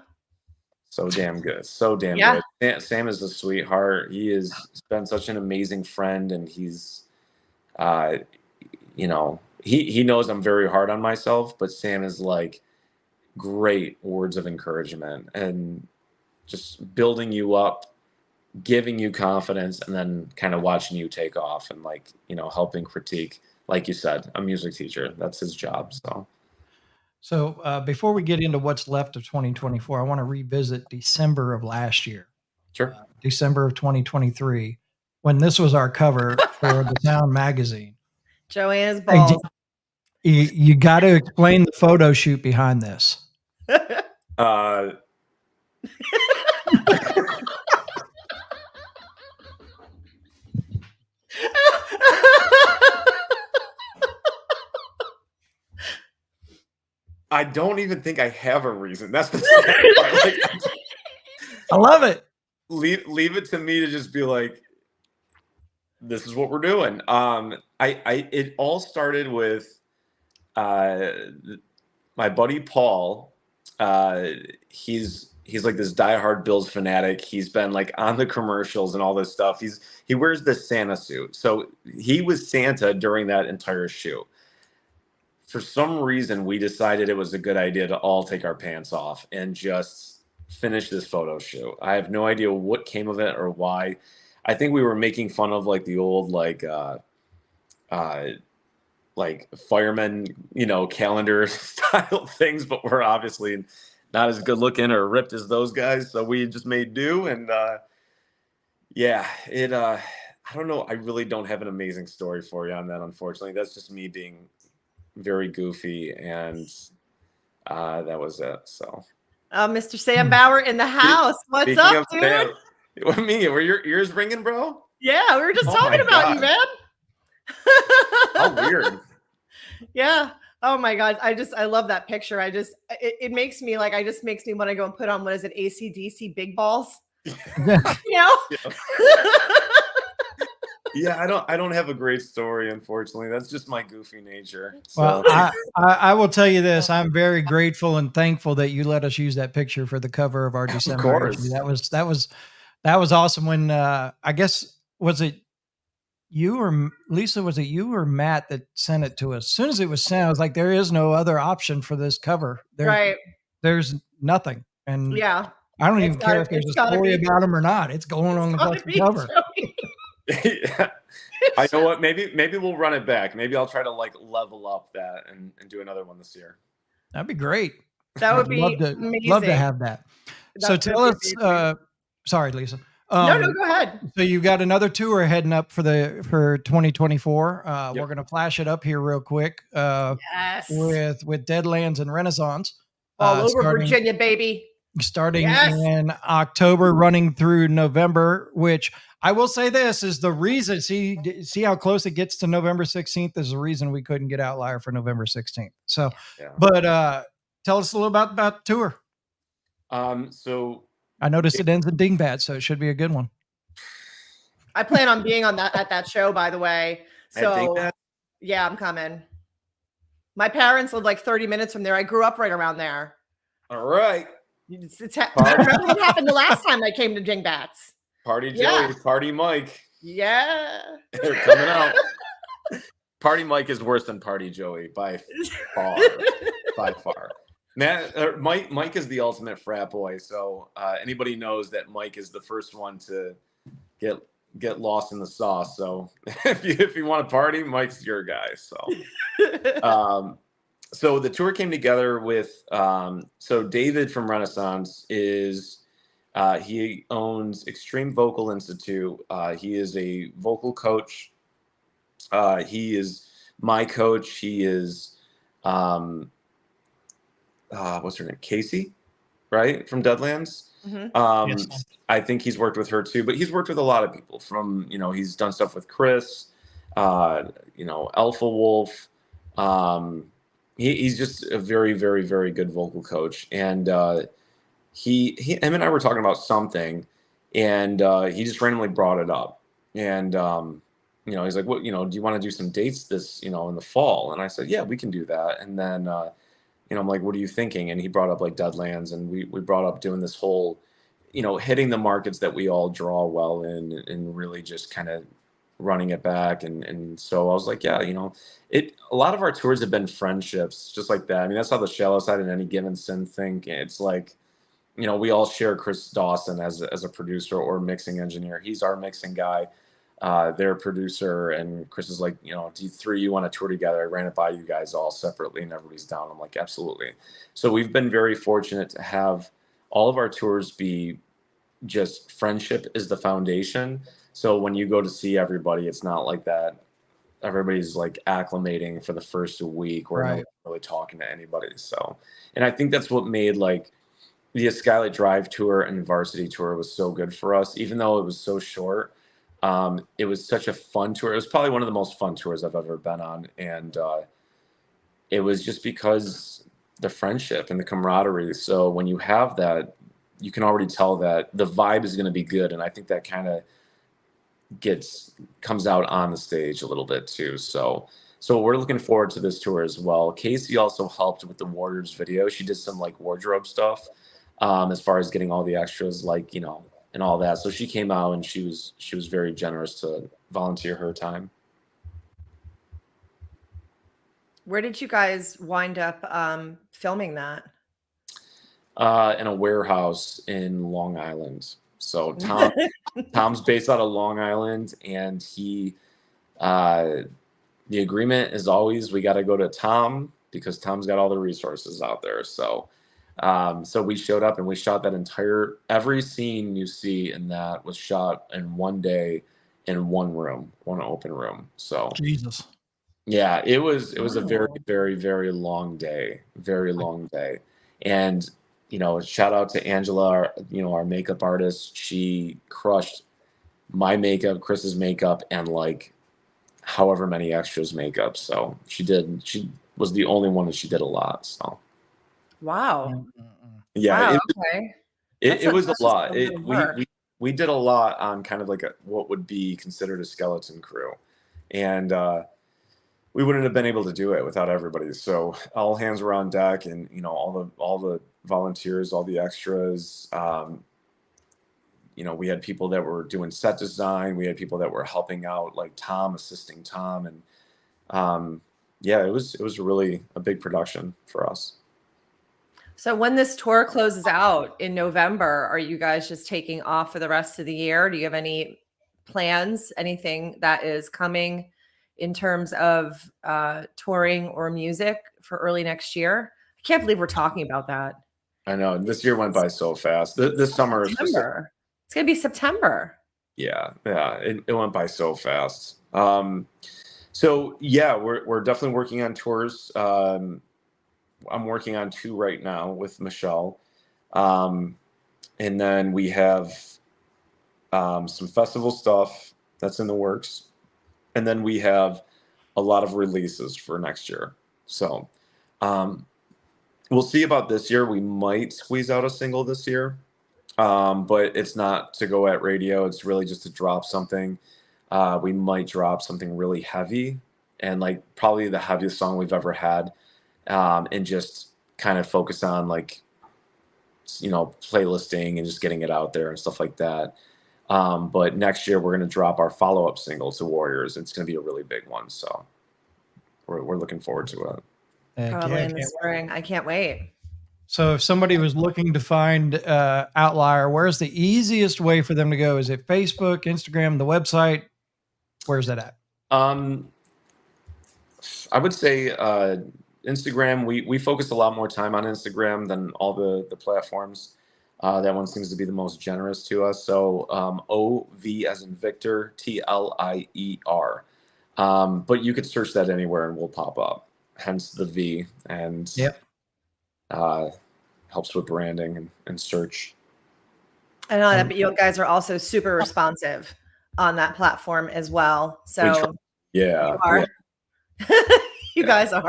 So damn good. So damn good. Sam is a sweetheart. He has been such an amazing friend, and he's, you know, he knows I'm very hard on myself, but Sam is like great words of encouragement and just building you up, giving you confidence, and then kind of watching you take off and like, you know, helping critique, like you said, a music teacher. That's his job. So before we get into what's left of 2024, I want to revisit December of last year. Sure. December of 2023, when this was our cover for the Sound magazine. Joanna's balls. You got to explain the photo shoot behind this. I don't even think I have a reason. That's the sad part. Like, I love it. Leave it to me to just be like, this is what we're doing. It all started with my buddy Paul. He's like this diehard Bills fanatic. He's been like on the commercials and all this stuff. He wears the Santa suit. So he was Santa during that entire shoot. For some reason, we decided it was a good idea to all take our pants off and just finish this photo shoot. I have no idea what came of it or why. I think we were making fun of like the old like fireman, you know, calendar style things, but we're obviously not as good looking or ripped as those guys. So we just made do. And I don't know. I really don't have an amazing story for you on that, unfortunately. That's just me being very goofy, and that was it. So Mr. Sam Bauer in the house. What's up, dude? Sam, what do you mean? Were your ears ringing, bro? Yeah, we were just talking about you, man. How weird. Yeah. Oh my God. I love that picture. It makes me like, makes me want to go and put on, what is it? AC/DC big balls. You know? Yeah, I don't have a great story, unfortunately. That's just my goofy nature. So. Well, I will tell you this. I'm very grateful and thankful that you let us use that picture for the cover of our December issue. That was awesome. When I guess, was it you or Lisa? Was it you or Matt that sent it to us? As soon as it was sent, I was like, there is no other option for this cover. There's nothing. And yeah, I don't even care if there's a story about them or not. It's going on the fucking cover. Yeah. I know what, maybe we'll run it back. Maybe I'll try to like level up that and do another one this year. That'd be great. That would be amazing. Love to have that. So tell us, sorry, Lisa. No, go ahead. So you've got another tour heading up for 2024. Yep. We're going to flash it up here real quick. Yes. With Deadlands and Renaissance. All over Virginia, baby. Starting in October, running through November, which I will say this is the reason. See how close it gets to November 16th is the reason we couldn't get Outlier for November 16th. So, but tell us a little about the tour. So I noticed it ends in Dingbat, so it should be a good one. I plan on being at that show, by the way. So yeah, I'm coming. My parents live like 30 minutes from there. I grew up right around there. All right. Remember what happened the last time I came to Dingbats? Party Yeah. Joey, Party Mike. Yeah. They're coming out. Party Mike is worse than Party Joey by far. By far. Mike is the ultimate frat boy. So anybody knows that Mike is the first one to get lost in the sauce. So if you want to party, Mike's your guy. So so the tour came together with so David from Renaissance is he owns Extreme Vocal Institute. He is a vocal coach. He is my coach. He is what's her name? Casey, right? From Deadlands. Mm-hmm. Yes. I think he's worked with her too, but he's worked with a lot of people from, he's done stuff with Chris, Alpha Wolf. He's just a very, very, very good vocal coach. And him and I were talking about something, and he just randomly brought it up. And, he's like, what, do you want to do some dates this, in the fall? And I said, yeah, we can do that. And then, I'm like, what are you thinking? And he brought up like Deadlands, and we brought up doing this whole, hitting the markets that we all draw well in, and really just kind of running it back. And so I was like, yeah, a lot of our tours have been friendships just like that. I mean, that's how the Shallow Side and Any Given Sin think. It's like, we all share Chris Dawson as a producer or mixing engineer. He's our mixing guy. Their producer, and Chris is like, you want to tour together? I ran it by you guys all separately, and everybody's down. I'm like, absolutely. So we've been very fortunate to have all of our tours be just friendship is the foundation. So when you go to see everybody, it's not like that. Everybody's like acclimating for the first week where nobody's really talking to anybody. So, and I think that's what made like the Skylight Drive tour and Varsity tour was so good for us, even though it was so short. It was such a fun tour. It was probably one of the most fun tours I've ever been on. And it was just because the friendship and the camaraderie. So when you have that, you can already tell that the vibe is going to be good. And I think that kind of comes out on the stage a little bit too. So we're looking forward to this tour as well. Casey also helped with the Warriors video. She did some like wardrobe stuff as far as getting all the extras, like, and all that. So she came out, and she was very generous to volunteer her time. Where did you guys wind up filming that? In a warehouse in Long Island. So Tom's based out of Long Island, and he the agreement is always we got to go to Tom because Tom's got all the resources out there. So we showed up, and we shot that every scene you see in that was shot in one day in one open room. So Jesus. Yeah, it was a very, very, very long day, And, shout out to Angela, our makeup artist. She crushed my makeup, Chris's makeup, and like however many extras makeup. So she was the only one that she did a lot. So. Wow. Yeah. Wow, okay. It was a lot. We did a lot on kind of like what would be considered a skeleton crew. And, we wouldn't have been able to do it without everybody. So all hands were on deck, and all the volunteers, all the extras. We had people that were doing set design. We had people that were helping out, like Tom, assisting Tom, and it was really a big production for us. So when this tour closes out in November, are you guys just taking off for the rest of the year? Do you have any plans? Anything that is coming in terms of touring or music for early next year? I can't believe we're talking about that. I know. This year went by so fast. This summer is just, it's going to be September. Yeah. It went by so fast. So yeah, we're definitely working on tours. I'm working on 2 right now with Michelle. And then we have some festival stuff that's in the works. And then we have a lot of releases for next year. So we'll see about this year. We might squeeze out a single this year, but it's not to go at radio. It's really just to drop something. We might drop something really heavy and like probably the heaviest song we've ever had, and just kind of focus on like, playlisting and just getting it out there and stuff like that. But next year we're going to drop our follow-up single to Warriors. It's going to be a really big one. So we're looking forward to it. Probably in the spring. I can't wait. So if somebody was looking to find Outlier, where's the easiest way for them to go? Is it Facebook, Instagram, the website? Where's that at? I would say Instagram. We focus a lot more time on Instagram than all the platforms. That one seems to be the most generous to us. So OV as in Victor, TLIER. But you could search that anywhere and we'll pop up. Hence the V, and helps with branding and search. I know that, but you guys are also super responsive on that platform as well. So yeah, you guys are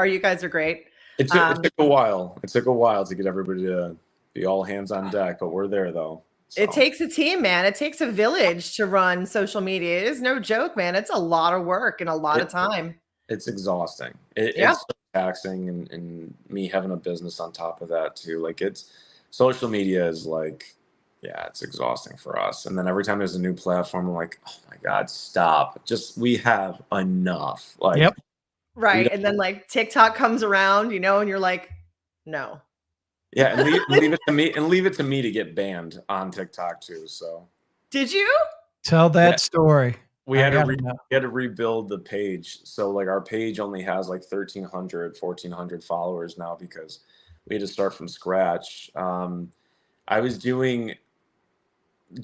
great. It took a while. It took a while to get everybody to be all hands on deck, but we're there though. So. It takes a team, man. It takes a village to run social media. It is no joke, man. It's a lot of work and a lot of time. It's exhausting. It's so taxing, and me having a business on top of that too. Like social media is like, it's exhausting for us. And then every time there's a new platform, I'm like, oh my God, stop. We have enough. Like, right. And then like TikTok comes around, and you're like, no. Yeah, and leave it to me to get banned on TikTok too. So did you tell that story? We had to rebuild the page. So like our page only has like 1,400 followers now because we had to start from scratch. I was doing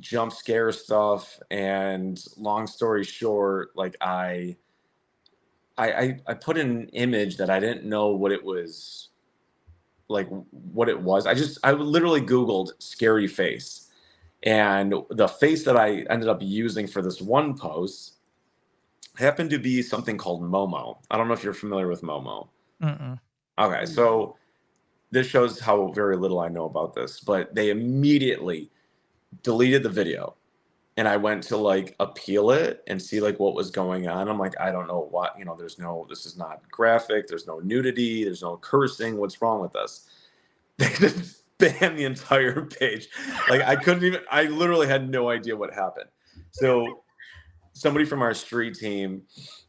jump scare stuff, and long story short, like I put in an image that I didn't know what it was. Like what it was. I literally Googled scary face, and the face that I ended up using for this one post happened to be something called Momo. I don't know if you're familiar with Momo. Okay, so this shows how very little I know about this, but they immediately deleted the video, and I went to like appeal it and see like what was going on. I'm like, I don't know what, this is not graphic. There's no nudity. There's no cursing. What's wrong with this? They just banned the entire page. Like I literally had no idea what happened. So somebody from our street team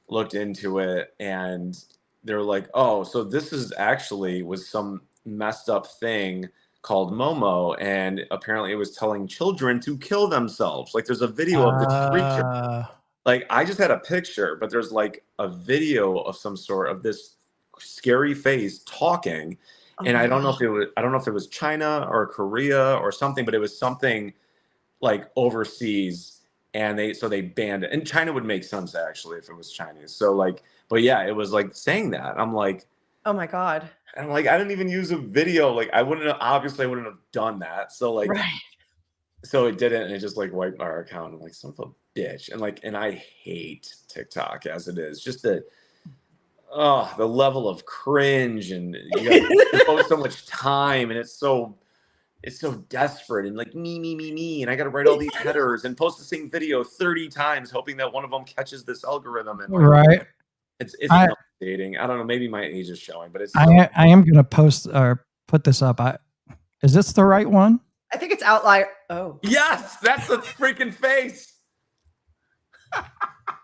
looked into it, and they're like, oh, so this was some messed up thing called Momo, and apparently it was telling children to kill themselves. Like there's a video of this creature. Like I just had a picture, but there's like a video of some sort of this scary face talking. And I don't know if it was China or Korea or something, but it was something like overseas, and they banned it. And China would make sense actually if it was Chinese. So like, but yeah, it was like saying that. I'm like, oh my God. And I'm like, I didn't even use a video. Like I wouldn't have done that. So like, so it didn't, and it just like wiped our account. I'm like, son of a bitch. And I hate TikTok as it is. Just the level of cringe, and you got to devote so much time, and it's so desperate, and like me, and I got to write all these headers and post the same video 30 times, hoping that one of them catches this algorithm. And right. It's dating. I don't know. Maybe my age is showing, but it's. I am going to post or put this up. Is this the right one? I think it's Outlier. Oh, yes, that's the freaking face.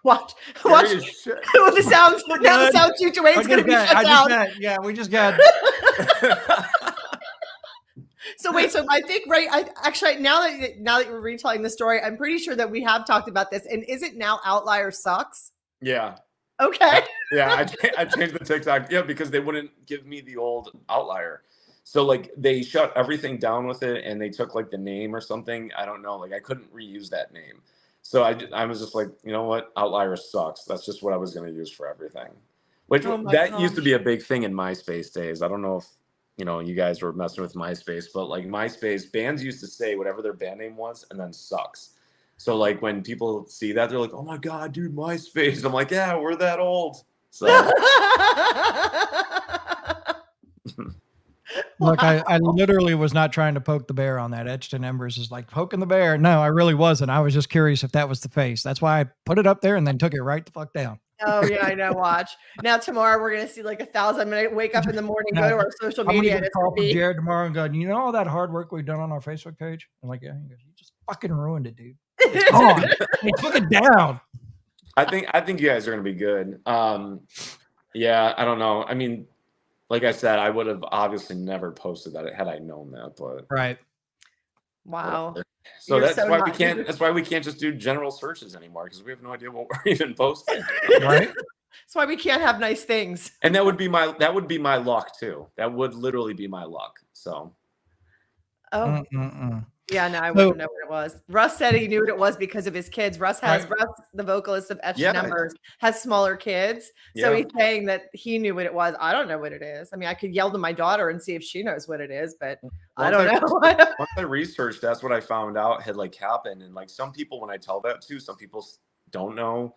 Watch. The sound. Now the sound situation is going to be shut down. We just got. So wait. So I think now that you're retelling the story, I'm pretty sure that we have talked about this. And is it now Outlier sucks? Yeah. Okay. Yeah, I changed the TikTok. Yeah, because they wouldn't give me the old Outlier. So like they shut everything down with it, and they took like the name or something. I don't know. Like I couldn't reuse that name. So I was just like, you know what? Outlier sucks. That's just what I was going to use for everything. Which used to be a big thing in MySpace days. I don't know if you guys were messing with MySpace, but like MySpace, bands used to say whatever their band name was and then sucks. So like when people see that, they're like, oh my God, dude, MySpace. I'm like, yeah, we're that old. So look, I literally was not trying to poke the bear on that. Etched in Embers is like poking the bear. No, I really wasn't. I was just curious if that was the face. That's why I put it up there and then took it right the fuck down. Oh yeah, I know. Watch now. Tomorrow we're gonna see like 1,000. I'm gonna wake up in the morning, go to our social I'm gonna media, get and a it's call gonna from be. Jared tomorrow and go, you know all that hard work we've done on our Facebook page? I'm like, yeah. He goes, you just fucking ruined it, dude. It's gone. They took it down. I think you guys are gonna be good. Yeah, I don't know. I mean, like I said, I would have obviously never posted that had I known that, but Right. Wow. whatever. So You're that's so why we not- can't. That's why we can't just do general searches anymore because we have no idea what we're even posting. Right. That's why we can't have nice things. And that would be my luck too. That would literally be my luck. So Oh. Mm-mm-mm. Yeah, no, I So- wouldn't know what it was. Russ said he knew what it was because of his kids. Russ, the vocalist of Etched Yeah. Numbers, has smaller kids. So Yeah. he's saying that he knew what it was. I don't know what it is. I mean, I could yell to my daughter and see if she knows what it is, but I don't know. Once I researched, that's what I found out had like happened. And like some people, when I tell that to, some people don't know.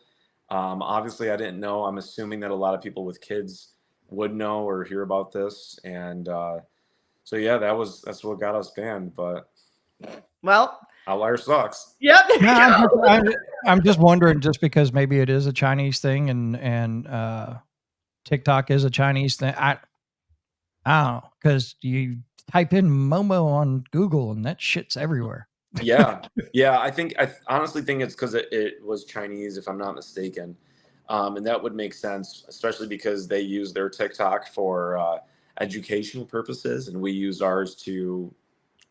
Obviously I didn't know. I'm assuming that a lot of people with kids would know or hear about this. And so yeah, that's what got us banned. But Well, Outlier sucks. yep. No, I'm just wondering, just because maybe it is a Chinese thing and TikTok is a Chinese thing. I don't know, because you type in Momo on Google and that shit's everywhere. Yeah. I honestly think it's because it was Chinese, if I'm not mistaken. And that would make sense, especially because they use their TikTok for educational purposes, and we use ours to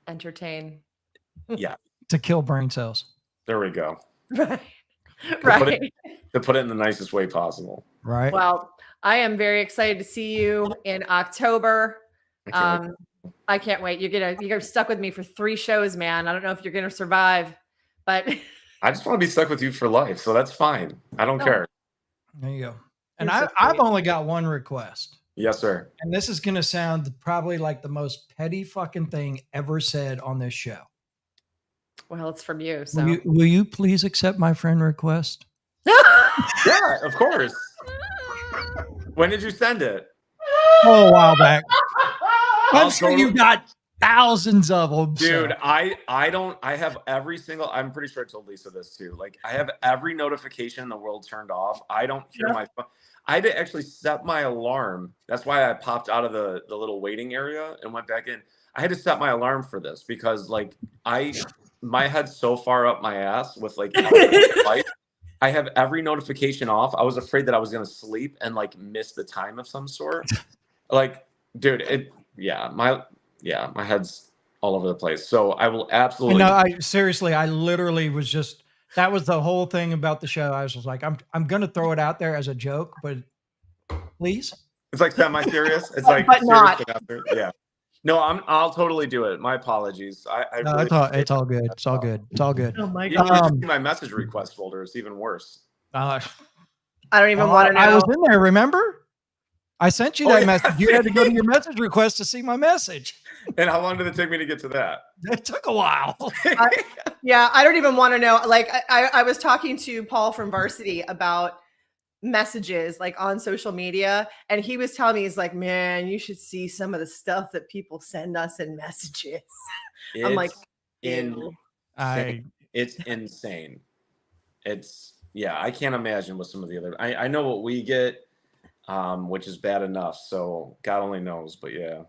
Entertain. Yeah. To kill brain cells. There we go. Right. To put it in the nicest way possible. Right. Well, I am very excited to see you in October. I can't wait. You're stuck with me for 3 shows, man. I don't know if you're gonna survive, but I just want to be stuck with you for life, so that's fine. I don't care. There you go. And You're so I've sweet. only got one request. Yes, sir. And this is going to sound probably like the most petty fucking thing ever said on this show. Well, it's from you. So Will you please accept my friend request? Yeah, of course. When did you send it? Oh, a while back. I'm I'll sure totally- you've got thousands of them. Dude, so. I have every single, I'm pretty sure I told Lisa this too. Like I have every notification in the world turned off. I don't hear my phone. I had to actually set my alarm. That's why I popped out of the little waiting area and went back in. I had to set my alarm for this because like my head's so far up my ass with like life. I have every notification off. I was afraid that I was gonna sleep and like miss the time of some sort. Like, dude, my head's all over the place. So I will absolutely. No, I literally was just, that was the whole thing about the show. I was just like, I'm going to throw it out there as a joke, but please. It's like semi-serious. It's like, but not. Yeah. No, I'll totally do it. My apologies. No, really, it's all good. It's all good. It's all good. Oh my you god! can see my message request folder. It's even worse. I don't even want to know. I was in there. Remember? I sent you that yeah. message. You had to go to your message request to see my message. And how long did it take me to get to that? It took a while. Yeah, I don't even want to know. Like I was talking to Paul from Varsity about messages like on social media, and he was telling me, he's like, man, you should see some of the stuff that people send us in messages. I'm like, ew. It's insane. I can't imagine what some of the other. I know what we get, which is bad enough. So God only knows, but yeah.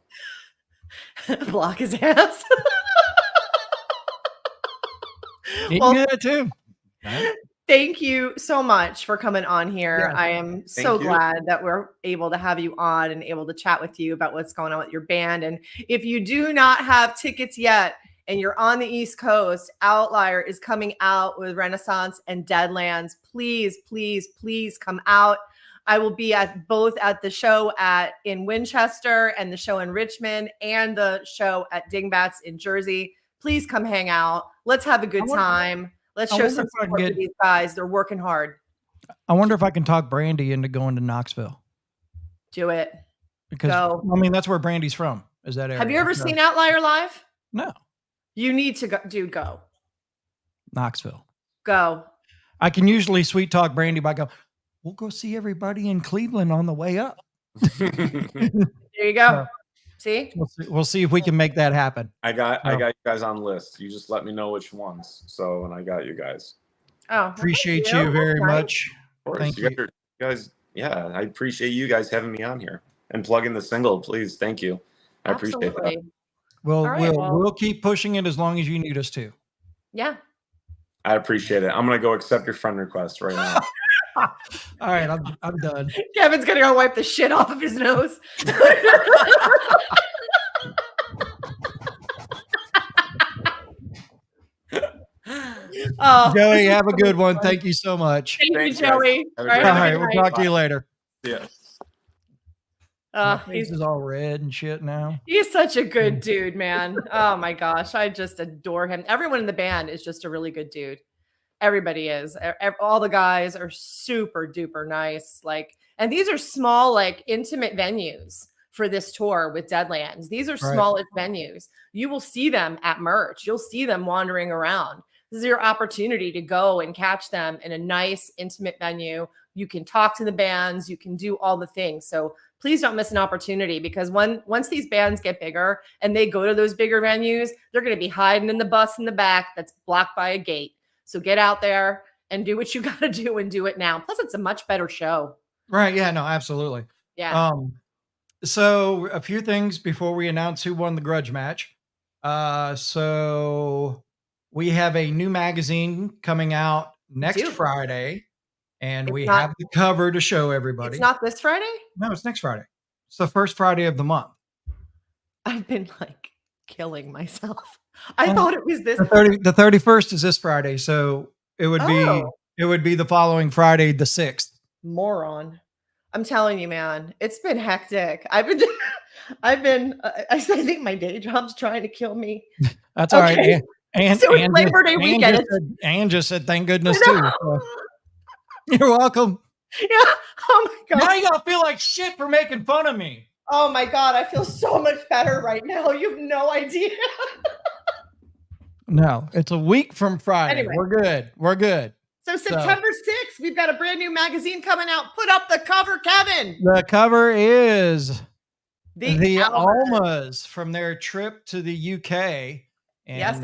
Block his ass. You Well, can get it too. thank you so much for coming on here. Yeah. I am so you. glad that we're able to have you on and able to chat with you about what's going on with your band. And if you do not have tickets yet and you're on the East Coast, Outlier is coming out with Renaissance and Deadlands. Please, please, please come out. I will be at both at the show in Winchester and the show in Richmond and the show at Dingbats in Jersey. Please come hang out. Let's have a good time. Let's show some support to these guys. They're working hard. I wonder if I can talk Brandy into going to Knoxville. Do it. Because Go. I mean, that's where Brandy's from. Is that area? Have you ever seen Outlier live? No. You need to go. Dude, go. Knoxville. Go. I can usually sweet talk Brandy by go, we'll go see everybody in Cleveland on the way up. There you go. See? We'll see if we can make that happen. I got you guys on list. You just let me know which ones. So, and I got you guys. Oh, Appreciate you very much. Of course. Thank you. you. guys, yeah, I appreciate you guys having me on here and plugging the single, please. Thank you. I appreciate that. Absolutely. We'll All right, we'll keep pushing it as long as you need us to. Yeah. I appreciate it. I'm gonna go accept your friend request right now. All right, I'm done. Kevin's gonna go wipe the shit off of his nose. Oh, Joey, have a good one. Thank you so much. Thank Thanks, you, Joey. guys. Have a All right, great All have a right, good we'll night. talk to you later. Yeah. My face is all red and shit now. He's such a good dude, man. Oh my gosh, I just adore him. Everyone in the band is just a really good dude. Everybody is. All the guys are super duper nice. Like, and these are small, like intimate venues for this tour with Deadlands. These are Right. smallest venues. You will see them at merch. You'll see them wandering around. This is your opportunity to go and catch them in a nice, intimate venue. You can talk to the bands. You can do all the things. So please don't miss an opportunity, because once these bands get bigger and they go to those bigger venues, they're going to be hiding in the bus in the back that's blocked by a gate. So get out there and do what you got to do, and do it now. Plus, it's a much better show. Right. Yeah, no, absolutely. Yeah. So a few things before we announce who won the grudge match. So we have a new magazine coming out next do. Friday, and It's we not- have the cover to show everybody. It's not this Friday? No, it's next Friday. It's the first Friday of the month. I've been like killing myself. I thought it was this. The 31st is this Friday, so it would Oh. be the following Friday, the 6th. Moron. I'm telling you, man, it's been hectic. I think my day job's trying to kill me. That's all right. Okay. And So it's Labor Day weekend. Ann just said, thank goodness too. So. You're welcome. Yeah. Oh my God. Now you gotta feel like shit for making fun of me. Oh my God. I feel so much better right now. You have no idea. No, it's a week from Friday. Anyway. We're good. So September 6th, we've got a brand new magazine coming out. Put up the cover, Kevin. The cover is the Almas. Almas from their trip to the UK. And Yes,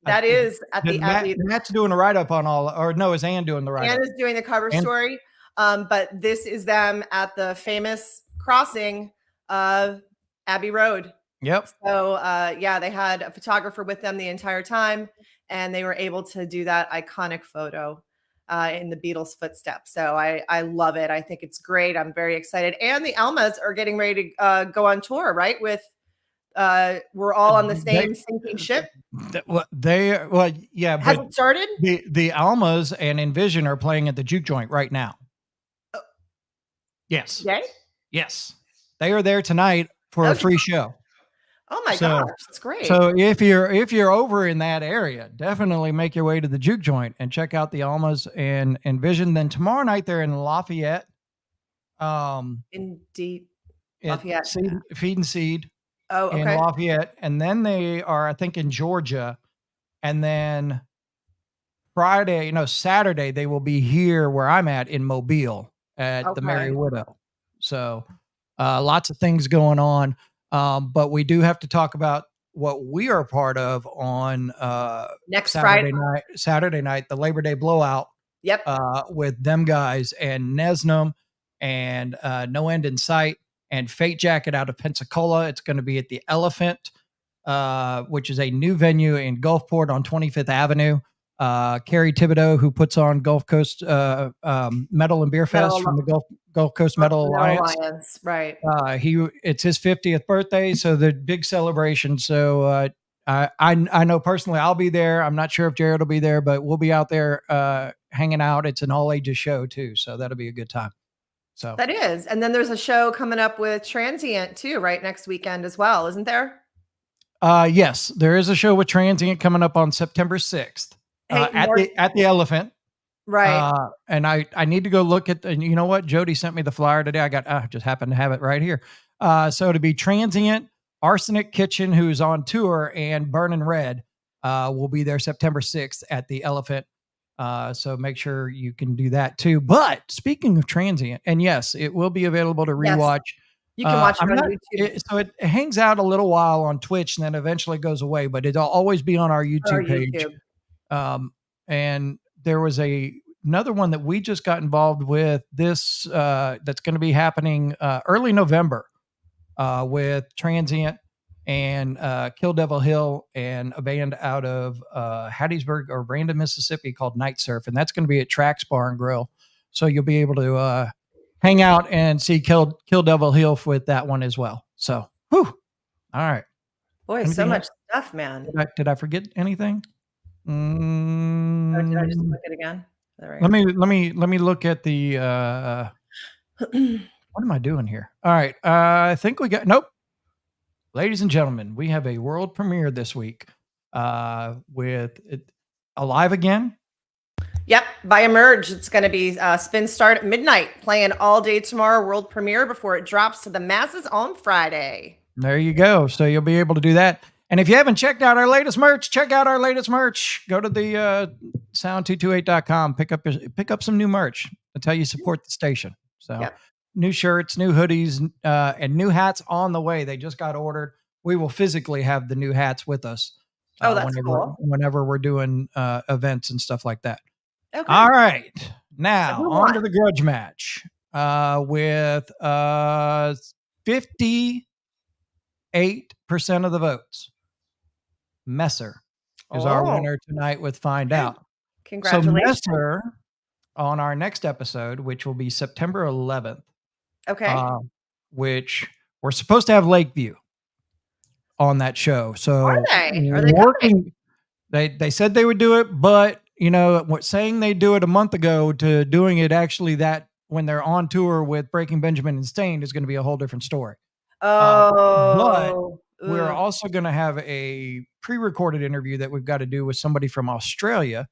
that is at the Matt's doing a write-up on all, or no, is Ann doing the write-up? Anna's doing the cover story. But this is them at the famous crossing of Abbey Road. Yep. So yeah, they had a photographer with them the entire time, and they were able to do that iconic photo in the Beatles' footsteps. So I love it. I think it's great. I'm very excited. And the Almas are getting ready to go on tour, right? With we're all on the same sinking ship. Yeah. Has it started? The Almas and Envision are playing at the Juke Joint right now. Yes. Yay? Yes. They are there tonight for a free show. Oh my gosh, it's great. So if you're over in that area, definitely make your way to the Juke Joint and check out the Almas and Envision. Then tomorrow night they're in Lafayette. Indeed. Lafayette. Feed and Seed. Oh, okay. In Lafayette. And then they are, I think, in Georgia. And then Saturday, they will be here where I'm at in Mobile at the Merry Widow. So lots of things going on. But we do have to talk about what we are part of on next Saturday night, the Labor Day blowout. Yep. With them guys and Nesnum and No End in Sight and Fate Jacket out of Pensacola. It's going to be at the Elephant, which is a new venue in Gulfport on 25th Avenue. Carrie Thibodeau, who puts on Gulf Coast Metal and Beer Fest from the Gulf Coast Metal Alliance. Right. It's his 50th birthday, so the big celebration. So I know personally I'll be there. I'm not sure if Jared will be there, but we'll be out there hanging out. It's an all ages show too, so that'll be a good time. So that is. And then there's a show coming up with Transient too, right? Next weekend as well, isn't there? Yes, there is a show with Transient coming up on September 6th at the Elephant. Right. And I need to go look at you know what? Jody sent me the flyer today. I just happened to have it right here. So to be Transient, Arsenic Kitchen, who's on tour, and Burnin' Red will be there September 6th at the Elephant. So make sure you can do that too. But speaking of Transient, and yes, it will be available to rewatch. Yes. You can watch it on YouTube. So it hangs out a little while on Twitch and then eventually goes away, but it'll always be on our YouTube page. And there was another one that we just got involved with this, that's going to be happening early November with Transient and Kill Devil Hill and a band out of Hattiesburg or Brandon, Mississippi called Night Surf. And that's going to be at Trax Bar and Grill. So you'll be able to hang out and see Kill Devil Hill with that one as well. So, whew. All right. Boy, Anything so much else? stuff, man. Did I forget anything? Oh, did I just look it again? There we go. Let me look at the what am I doing here? All right. I think we got nope. Ladies and gentlemen, we have a world premiere this week with it alive again. Yep, by Emerge. It's going to be spin start at midnight, playing all day tomorrow, world premiere before it drops to the masses on Friday. There you go. So you'll be able to do that. And if you haven't checked out our latest merch, check out our latest merch. Go to the sound228.com, pick up some new merch. That's how you support the station. So Yep. New shirts, new hoodies, and new hats on the way. They just got ordered. We will physically have the new hats with us. Oh, that's cool. Whenever we're doing events and stuff like that. Okay. All right. Now, who on won? to the grudge match with 58% of the votes. Messer is our Oh. winner tonight with Find Out. Congratulations. So Messer, on our next episode, which will be September 11th, Okay. which we're supposed to have Lakeview on that show. So Are they? Are they working? They said they would do it, but you know, saying they do it a month ago to doing it actually that when they're on tour with Breaking Benjamin and Stained is going to be a whole different story. Oh, But we're also going to have a pre-recorded interview that we've got to do with somebody from Australia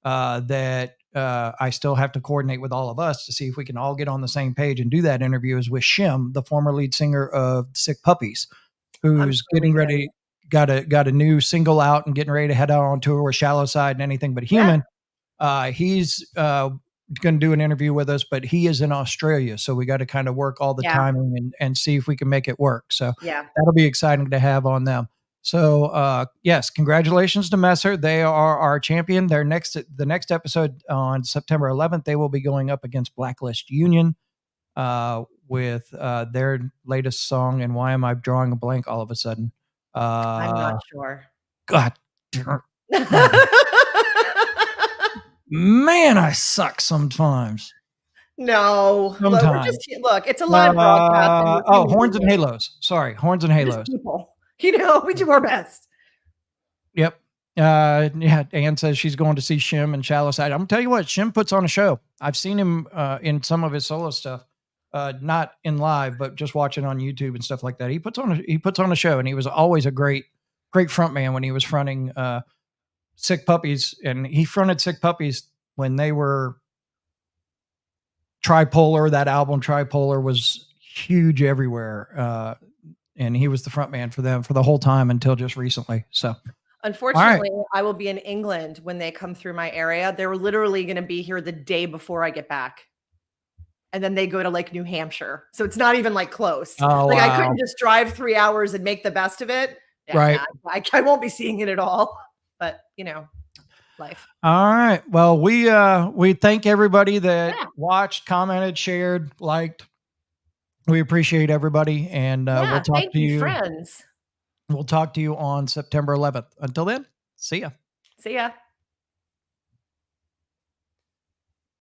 that I still have to coordinate with all of us to see if we can all get on the same page and do that interview is with Shim, the former lead singer of Sick Puppies, who's getting ready, got a new single out and getting ready to head out on tour with Shallow Side and Anything But Human. He's going to do an interview with us, but he is in Australia. So we got to kind of work all the timing and see if we can make it work. So that'll be exciting to have on them. So yes, congratulations to Messer. They are our champion. The next episode on September 11th, they will be going up against Blacklist Union with their latest song. And why am I drawing a blank all of a sudden? I'm not sure. God, man, I suck sometimes. No, Sometimes. look, it's a live broadcast. Horns and Halos. Sorry, Horns and Halos. People. You know, we do our best. Yep. Ann says she's going to see Shim and Shallow Side. I'm gonna tell you what, Shim puts on a show. I've seen him in some of his solo stuff, not in live, but just watching on YouTube and stuff like that. He puts on a show, and he was always a great front man when he was fronting Sick Puppies, and he fronted Sick Puppies when they were Tripolar. That album Tripolar was huge everywhere. And he was the front man for them for the whole time until just recently. So unfortunately, I will be in England when they come through my area. They're literally going to be here the day before I get back. And then they go to like New Hampshire. So it's not even like close. Oh, like wow. I couldn't just drive 3 hours and make the best of it. Yeah, right. I won't be seeing it at all, but you know, life. All right. Well, we thank everybody that watched, commented, shared, liked. We appreciate everybody, and we'll talk to you, friends. We'll talk to you on September 11th. Until then, see ya. See ya.